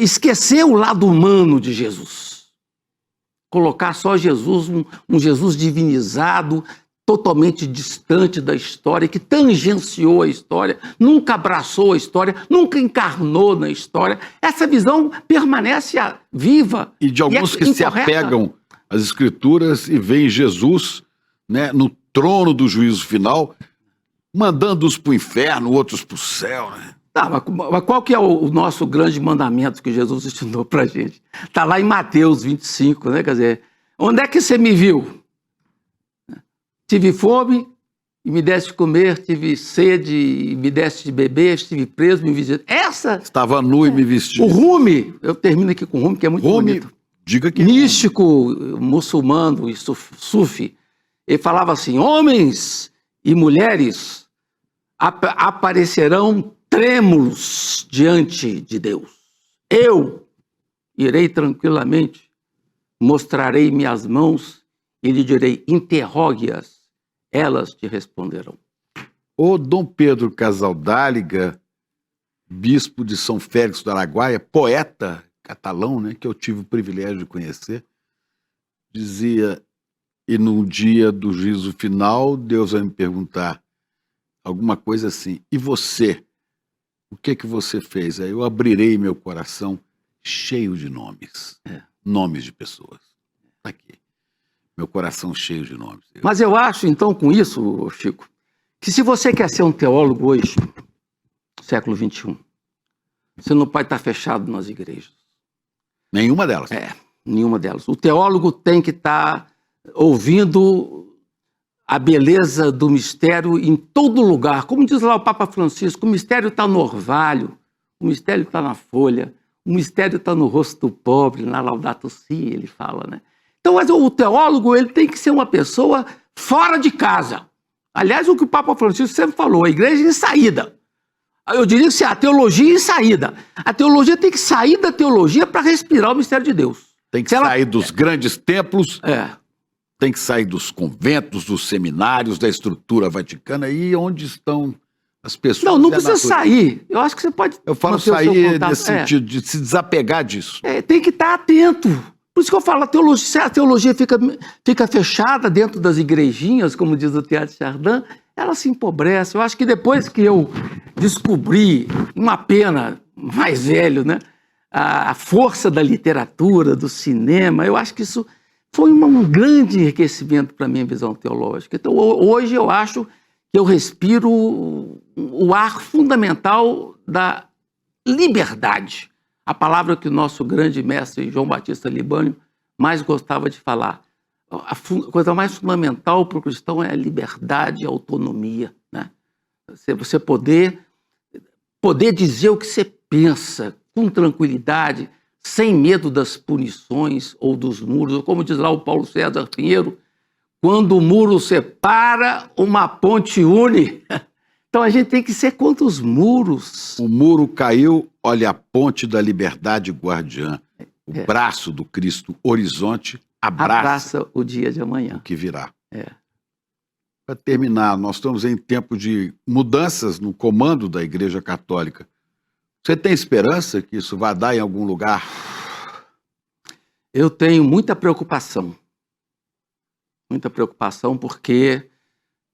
esquecer o lado humano de Jesus. Colocar só Jesus, um Jesus divinizado, totalmente distante da história, que tangenciou a história, nunca abraçou a história, nunca encarnou na história. Essa visão permanece viva. E de alguns que se apegam às Escrituras e veem Jesus, né, no trono do juízo final, mandando-os para o inferno, outros para o céu. Né? Tá, mas qual que é o nosso grande mandamento que Jesus ensinou para a gente? Está lá em Mateus 25, né? Quer dizer, onde é que você me viu? Tive fome e me deste de comer, tive sede e me deste de beber, estive preso, me visitaste. Estava nu e me vesti. O Rumi, eu termino aqui com o Rumi, que é muito bonito. Diga que místico, muçulmano e sufi. Ele falava assim: homens e mulheres aparecerão trêmulos diante de Deus. Eu irei tranquilamente, mostrarei minhas mãos e lhe direi: interrogue-as, elas te responderão. O Dom Pedro Casaldáliga, bispo de São Félix do Araguaia, poeta catalão, né, que eu tive o privilégio de conhecer, dizia: e no dia do juízo final, Deus vai me perguntar alguma coisa assim: e você? O que você fez? Aí eu abrirei meu coração cheio de nomes. Nomes de pessoas. Está aqui. Meu coração cheio de nomes. Mas eu acho, então, com isso, Chico, que se você quer ser um teólogo hoje, século XXI, você não pode estar fechado nas igrejas. Nenhuma delas? Nenhuma delas. O teólogo tem que estar ouvindo a beleza do mistério em todo lugar. Como diz lá o Papa Francisco, o mistério está no orvalho, o mistério está na folha, o mistério está no rosto do pobre, na Laudato Si, ele fala, né? Então, mas o teólogo ele tem que ser uma pessoa fora de casa. Aliás, o que o Papa Francisco sempre falou, a igreja em saída. Eu diria que a teologia em saída. A teologia tem que sair da teologia para respirar o mistério de Deus. Tem que sair dos grandes templos, tem que sair dos conventos, dos seminários, da estrutura vaticana, e onde estão as pessoas. Não precisa sair. Eu acho que você pode... Eu falo sair nesse sentido, de se desapegar disso. Tem que estar atento. Por isso que eu falo, se a teologia fica fechada dentro das igrejinhas, como diz o Teilhard de Chardin, ela se empobrece. Eu acho que depois que eu descobri, uma pena, mais velho, né, a força da literatura, do cinema, eu acho que isso foi um grande enriquecimento para a minha visão teológica. Então, hoje eu acho que eu respiro o ar fundamental da liberdade. A palavra que o nosso grande mestre João Batista Libânio mais gostava de falar. A coisa mais fundamental para o cristão é a liberdade e a autonomia, né? Você poder dizer o que você pensa com tranquilidade, sem medo das punições ou dos muros. Como diz lá o Paulo César Pinheiro, quando o muro separa, uma ponte une. Então a gente tem que ser contra os muros. O muro caiu, olha a ponte da liberdade guardiã. O braço do Cristo horizonte abraça o dia de amanhã. O que virá. Para terminar, nós estamos em tempo de mudanças no comando da Igreja Católica. Você tem esperança que isso vai dar em algum lugar? Eu tenho muita preocupação. Muita preocupação porque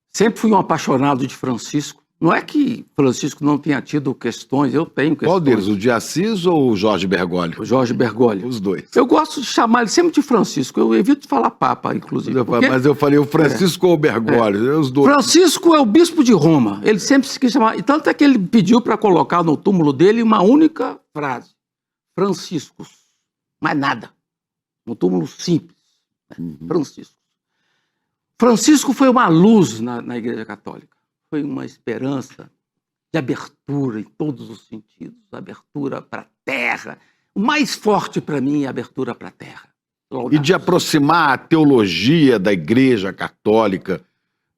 sempre fui um apaixonado de Francisco. Não é que Francisco não tenha tido questões, eu tenho questões. Qual deles, o de Assis ou o Jorge Bergoglio? O Jorge Bergoglio. Os dois. Eu gosto de chamar ele sempre de Francisco, eu evito falar Papa, inclusive. Mas eu falei o Francisco ou o Bergoglio, os dois. Francisco é o bispo de Roma, ele sempre se quis chamar, e tanto é que ele pediu para colocar no túmulo dele uma única frase, Franciscus, mais nada, um túmulo simples, né? Francisco. Francisco foi uma luz na Igreja Católica. Foi uma esperança de abertura em todos os sentidos, abertura para a terra. O mais forte para mim é a abertura para a terra. E de aproximar a teologia da Igreja Católica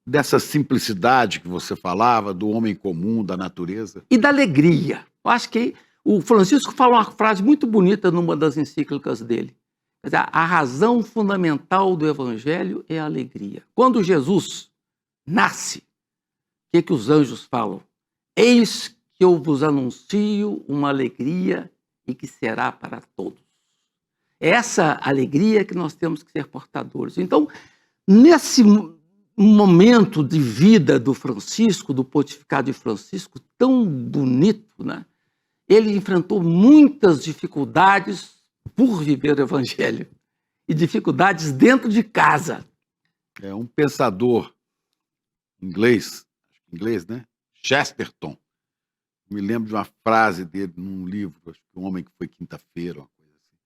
dessa simplicidade que você falava, do homem comum, da natureza. E da alegria. Eu acho que o Francisco fala uma frase muito bonita numa das encíclicas dele. Quer dizer, a razão fundamental do Evangelho é a alegria. Quando Jesus nasce, o que os anjos falam? Eis que eu vos anuncio uma alegria e que será para todos. É essa alegria que nós temos que ser portadores. Então, nesse momento de vida do Francisco, do pontificado de Francisco, tão bonito, né? Ele enfrentou muitas dificuldades por viver o Evangelho e dificuldades dentro de casa. É um pensador inglês, né? Chesterton. Me lembro de uma frase dele num livro, acho que Um Homem que Foi Quinta-feira, uma coisa assim.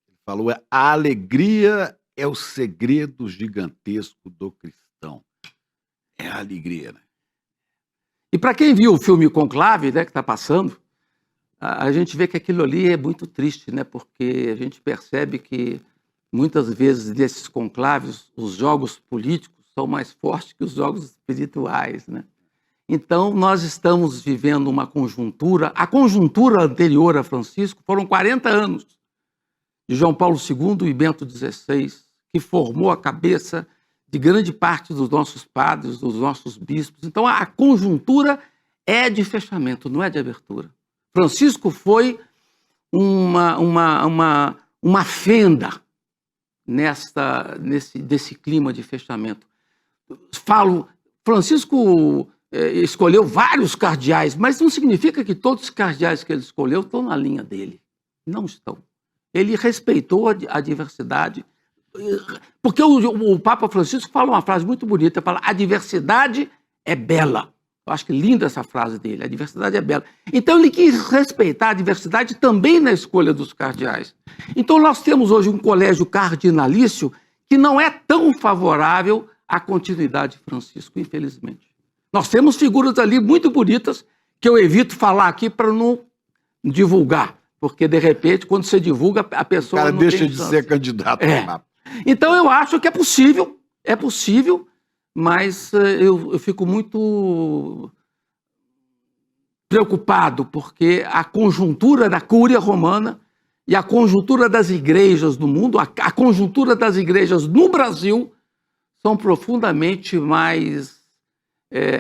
Ele falou: a alegria é o segredo gigantesco do cristão. É a alegria, né? E para quem viu o filme Conclave, né, que está passando, a gente vê que aquilo ali é muito triste, né? Porque a gente percebe que muitas vezes nesses conclaves os jogos políticos são mais fortes que os jogos espirituais, né? Então nós estamos vivendo uma conjuntura, a conjuntura anterior a Francisco foram 40 anos de João Paulo II e Bento XVI, que formou a cabeça de grande parte dos nossos padres, dos nossos bispos. Então a conjuntura é de fechamento, não é de abertura. Francisco foi uma fenda desse clima de fechamento. Francisco escolheu vários cardeais, mas não significa que todos os cardeais que ele escolheu estão na linha dele. Não estão. Ele respeitou a diversidade, porque o Papa Francisco fala uma frase muito bonita, fala: a diversidade é bela. Eu acho que linda essa frase dele, a diversidade é bela. Então ele quis respeitar a diversidade também na escolha dos cardeais. Então nós temos hoje um colégio cardinalício que não é tão favorável à continuidade de Francisco, infelizmente. Nós temos figuras ali muito bonitas que eu evito falar aqui para não divulgar, porque de repente quando você divulga a pessoa o cara não deixa tem de chance. ser candidato. Então eu acho que é possível, mas eu fico muito preocupado, porque a conjuntura da Cúria Romana e a conjuntura das igrejas do mundo, a conjuntura das igrejas no Brasil, são profundamente mais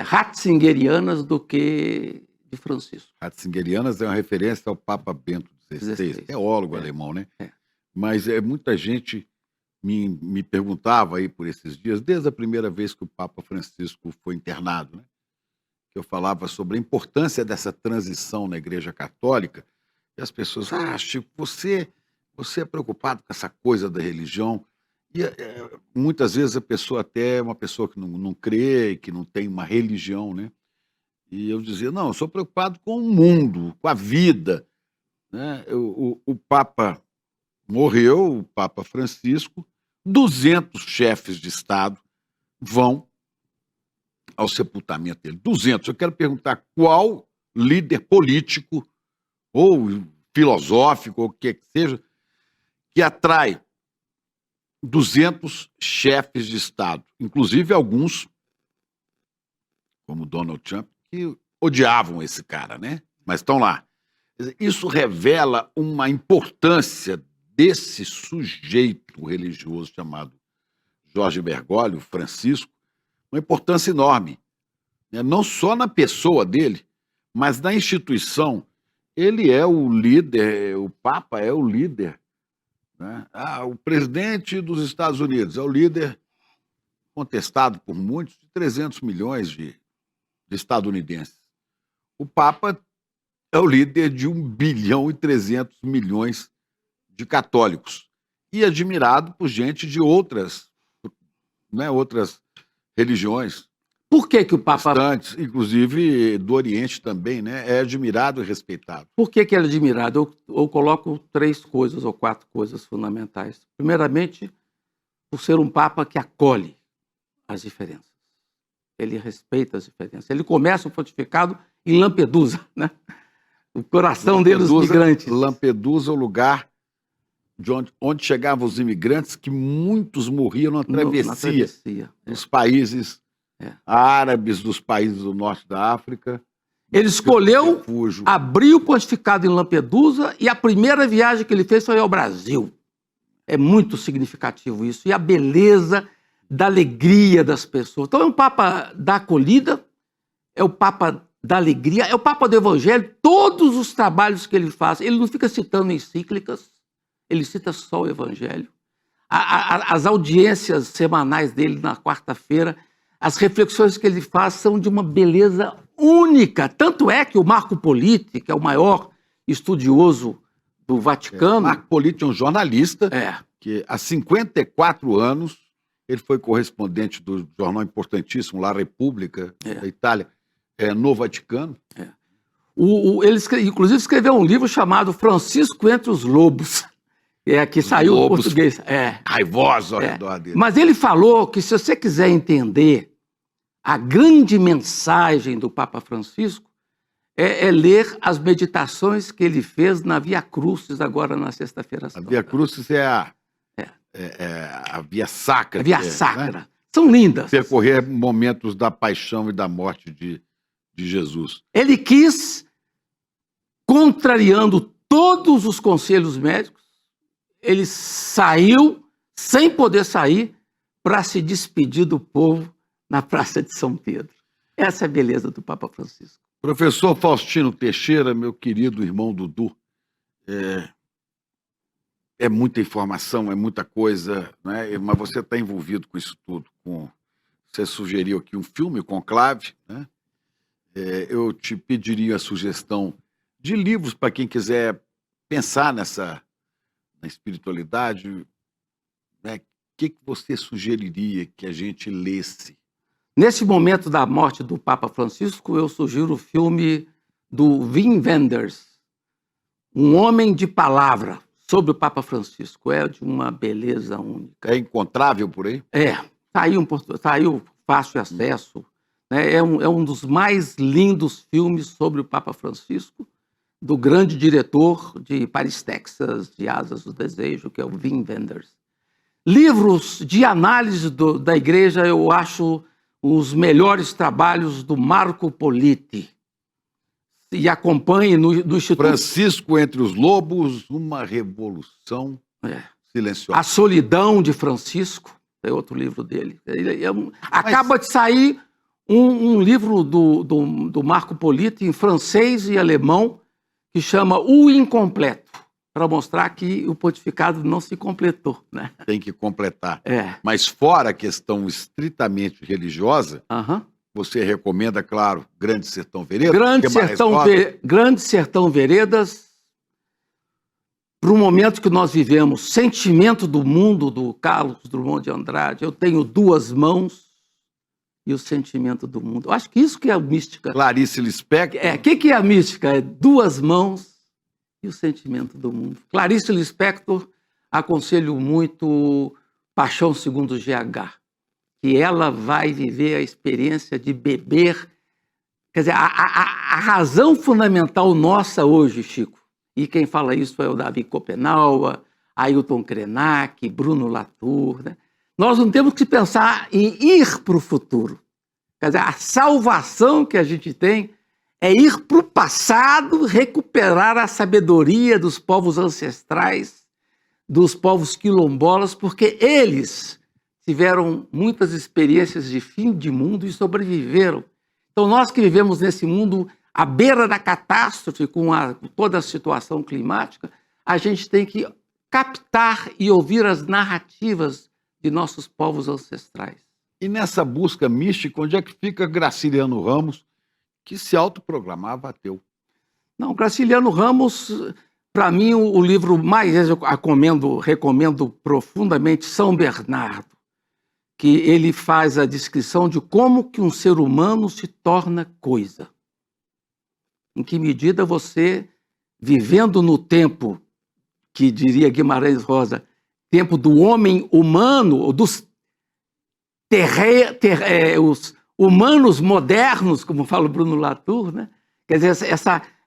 ratzingerianas do que de Francisco. Ratzingerianas é uma referência ao Papa Bento XVI, teólogo alemão, né? Mas muita gente me perguntava aí por esses dias, desde a primeira vez que o Papa Francisco foi internado, né? Que eu falava sobre a importância dessa transição na Igreja Católica, e as pessoas, Chico, você é preocupado com essa coisa da religião, e muitas vezes a pessoa até é uma pessoa que não crê, que não tem uma religião, né? E eu dizia, não, eu sou preocupado com o mundo, com a vida, né? O Papa morreu, o Papa Francisco, 200 chefes de Estado vão ao sepultamento dele. 200. Eu quero perguntar qual líder político ou filosófico, ou o que seja, que atrai 200 chefes de Estado, inclusive alguns, como Donald Trump, que odiavam esse cara, né? Mas estão lá. Isso revela uma importância desse sujeito religioso chamado Jorge Bergoglio, Francisco, uma importância enorme, né? Não só na pessoa dele, mas na instituição. Ele é o líder, o Papa é o líder, né? O presidente dos Estados Unidos é o líder contestado por muitos de 300 milhões de estadunidenses. O Papa é o líder de 1 bilhão e 300 milhões de católicos e admirado por gente de outras, né, outras religiões. Por que o Papa... Bastante, inclusive do Oriente também, né? É admirado e respeitado. Por que ele é admirado? Eu coloco 3 coisas ou 4 coisas fundamentais. Primeiramente, por ser um Papa que acolhe as diferenças. Ele respeita as diferenças. Ele começa o pontificado em Lampedusa, né? O coração deles, os migrantes. Lampedusa é o lugar de onde chegavam os imigrantes, que muitos morriam na travessia dos países árabes, dos países do norte da África. Ele escolheu abrir o pontificado em Lampedusa e a primeira viagem que ele fez foi ao Brasil. É muito significativo isso. E a beleza da alegria das pessoas. Então é um Papa da acolhida, é o Papa da alegria, é o Papa do Evangelho. Todos os trabalhos que ele faz, ele não fica citando encíclicas, ele cita só o Evangelho. As audiências semanais dele na quarta-feira, as reflexões que ele faz são de uma beleza única. Tanto é que o Marco Politi, que é o maior estudioso do Vaticano... Marco Politi é um jornalista que há 54 anos ele foi correspondente do jornal importantíssimo, La Repubblica, da Itália, no Vaticano. Ele, inclusive, escreveu um livro chamado Francisco entre os Lobos, que saiu em português. Raivosos ao redor dele. Mas ele falou que, se você quiser entender a grande mensagem do Papa Francisco, é ler as meditações que ele fez na Via Crucis, agora na Sexta-feira Santa. A Via Crucis é a Via Sacra. A Via Sacra. Né? São lindas. Percorrer momentos da paixão e da morte de Jesus. Ele quis, contrariando todos os conselhos médicos, ele saiu, sem poder sair, para se despedir do povo na Praça de São Pedro. Essa é a beleza do Papa Francisco. Professor Faustino Teixeira, meu querido irmão Dudu, é muita informação, é muita coisa, né? Mas você está envolvido com isso tudo. Você sugeriu aqui um filme, Conclave, né? Eu te pediria a sugestão de livros para quem quiser pensar na espiritualidade, né? O que você sugeriria que a gente lesse? Nesse momento da morte do Papa Francisco, eu sugiro o filme do Wim Wenders, Um Homem de Palavra, sobre o Papa Francisco. É de uma beleza única. É encontrável por aí? Saiu fácil acesso. Né? É um dos mais lindos filmes sobre o Papa Francisco, do grande diretor de Paris, Texas, de Asas do Desejo, que é o Wim Wenders. livros de análise da igreja, eu acho os melhores trabalhos do Marco Politi. E acompanhe no Instituto... Francisco entre os Lobos, uma revolução silenciosa. A Solidão de Francisco, é outro livro dele. Acaba de sair um livro do Marco Politi em francês e alemão que chama O Incompleto, para mostrar que o pontificado não se completou, né? Tem que completar. Mas fora a questão estritamente religiosa, você recomenda, claro, Grande Sertão Veredas? Grande Sertão Veredas, para o momento que nós vivemos, Sentimento do Mundo, do Carlos Drummond de Andrade, eu tenho Duas Mãos e o Sentimento do Mundo. Eu acho que isso que é a mística. Clarice Lispector. O que é a mística? É Duas Mãos e o Sentimento do Mundo. Clarice Lispector, aconselho muito Paixão segundo GH, que ela vai viver a experiência de beber. Quer dizer, a razão fundamental nossa hoje, Chico, e quem fala isso é o Davi Copenaua, Ailton Krenak, Bruno Latour, né? Nós não temos que pensar em ir para o futuro. Quer dizer, a salvação que a gente tem é ir para o passado, recuperar a sabedoria dos povos ancestrais, dos povos quilombolas, porque eles tiveram muitas experiências de fim de mundo e sobreviveram. Então, nós que vivemos nesse mundo à beira da catástrofe, com toda a situação climática, a gente tem que captar e ouvir as narrativas de nossos povos ancestrais. E nessa busca mística, onde é que fica Graciliano Ramos, que se autoproclamava ateu? Não, Graciliano Ramos, para mim, o livro mais eu recomendo profundamente, São Bernardo, que ele faz a descrição de como que um ser humano se torna coisa. Em que medida você, vivendo no tempo, que diria Guimarães Rosa, tempo do homem humano, dos os humanos modernos, como fala o Bruno Latour, né? Quer dizer,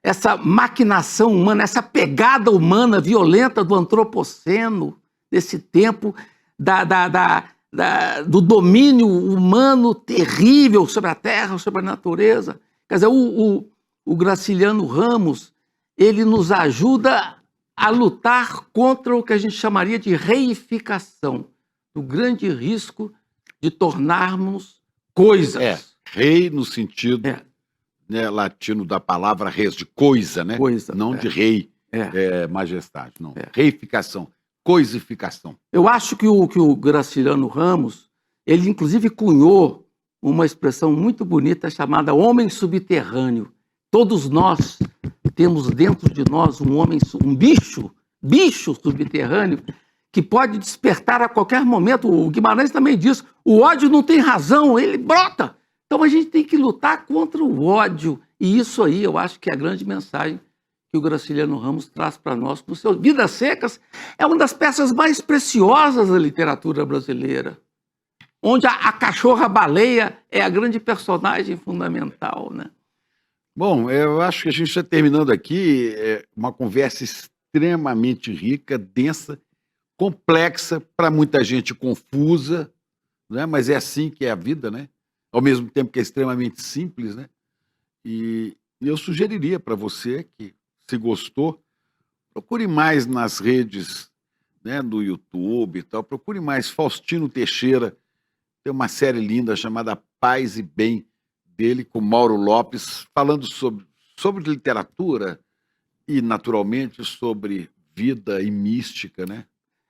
essa maquinação humana, essa pegada humana violenta do antropoceno, desse tempo do domínio humano terrível sobre a terra, sobre a natureza. Quer dizer, o Graciliano Ramos, ele nos ajuda a lutar contra o que a gente chamaria de reificação, do grande risco de tornarmos coisas. Rei no sentido latino da palavra res, de coisa, né? Coisa, não de rei, majestade, não. Reificação, coisificação. Eu acho que o Graciliano Ramos, ele inclusive cunhou uma expressão muito bonita chamada homem subterrâneo. Todos nós temos dentro de nós um bicho subterrâneo, que pode despertar a qualquer momento. O Guimarães também diz, o ódio não tem razão, ele brota. Então a gente tem que lutar contra o ódio. E isso aí eu acho que é a grande mensagem que o Graciliano Ramos traz para nós. Com seus Vidas Secas é uma das peças mais preciosas da literatura brasileira, onde a cachorra-baleia é a grande personagem fundamental, né? Bom, eu acho que a gente está terminando aqui uma conversa extremamente rica, densa, complexa, para muita gente confusa, né? Mas é assim que é a vida, né? Ao mesmo tempo que é extremamente simples, né? E eu sugeriria para você que, se gostou, procure mais nas redes, né, do YouTube e tal, procure mais Faustino Teixeira, tem uma série linda chamada Paz e Bem, dele com Mauro Lopes, falando sobre literatura e, naturalmente, sobre vida e mística, né?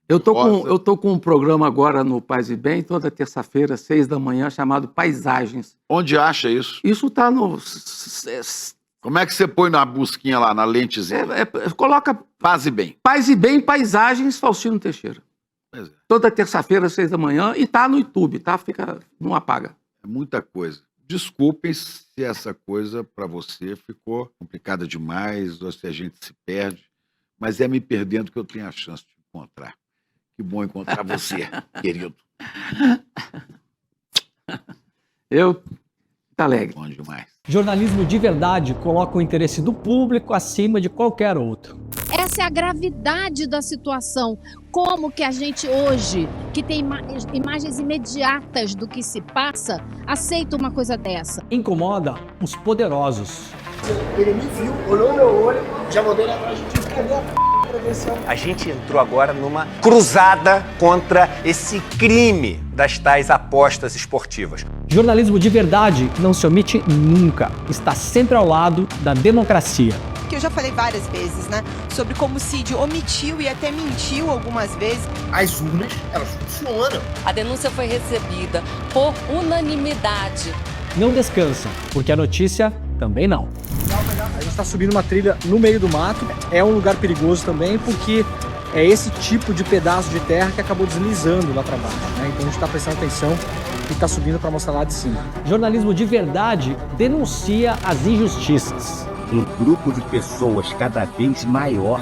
Eu tô com um programa agora no Paz e Bem, toda terça-feira, 6 da manhã, chamado Paisagens. Onde acha isso? Isso está no... Como é que você põe na busquinha lá, na lentezinha? Coloca Paz e Bem. Paz e Bem, Paisagens, Faustino Teixeira. Toda terça-feira, 6 da manhã, e tá no YouTube, tá? Não apaga. É muita coisa. Desculpem se essa coisa para você ficou complicada demais, ou se a gente se perde, mas é me perdendo que eu tenho a chance de encontrar. Que bom encontrar você, querido. Tá alegre. Bom demais. Jornalismo de verdade coloca o interesse do público acima de qualquer outro. Essa é a gravidade da situação. Como que a gente hoje, que tem imagens imediatas do que se passa, aceita uma coisa dessa? Incomoda os poderosos. Ele me viu, olhou no meu olho, já mandou ele atrás de ti. Cadê a prevenção? A gente entrou agora numa cruzada contra esse crime das tais apostas esportivas. Jornalismo de verdade não se omite nunca. Está sempre ao lado da democracia. Que eu já falei várias vezes, né? Sobre como o Cid omitiu e até mentiu algumas vezes. As urnas, elas funcionam. A denúncia foi recebida por unanimidade. Não descansa, porque a notícia também não. A gente está subindo uma trilha no meio do mato. É um lugar perigoso também, porque é esse tipo de pedaço de terra que acabou deslizando lá para baixo, né? Então a gente está prestando atenção e está subindo para mostrar lá de cima. Jornalismo de verdade denuncia as injustiças. Um grupo de pessoas cada vez maior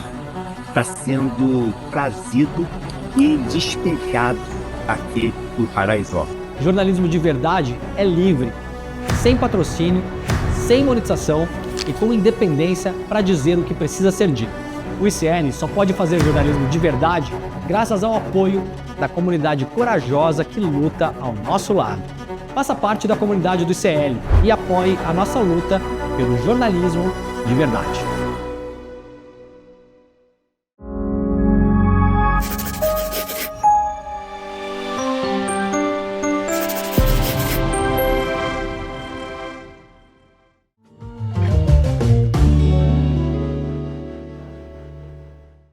está sendo trazido e despejado aqui do Paraisó. Jornalismo de verdade é livre, sem patrocínio, sem monetização e com independência para dizer o que precisa ser dito. O ICN só pode fazer jornalismo de verdade graças ao apoio da comunidade corajosa que luta ao nosso lado. Faça parte da comunidade do ICL e apoie a nossa luta pelo jornalismo de verdade.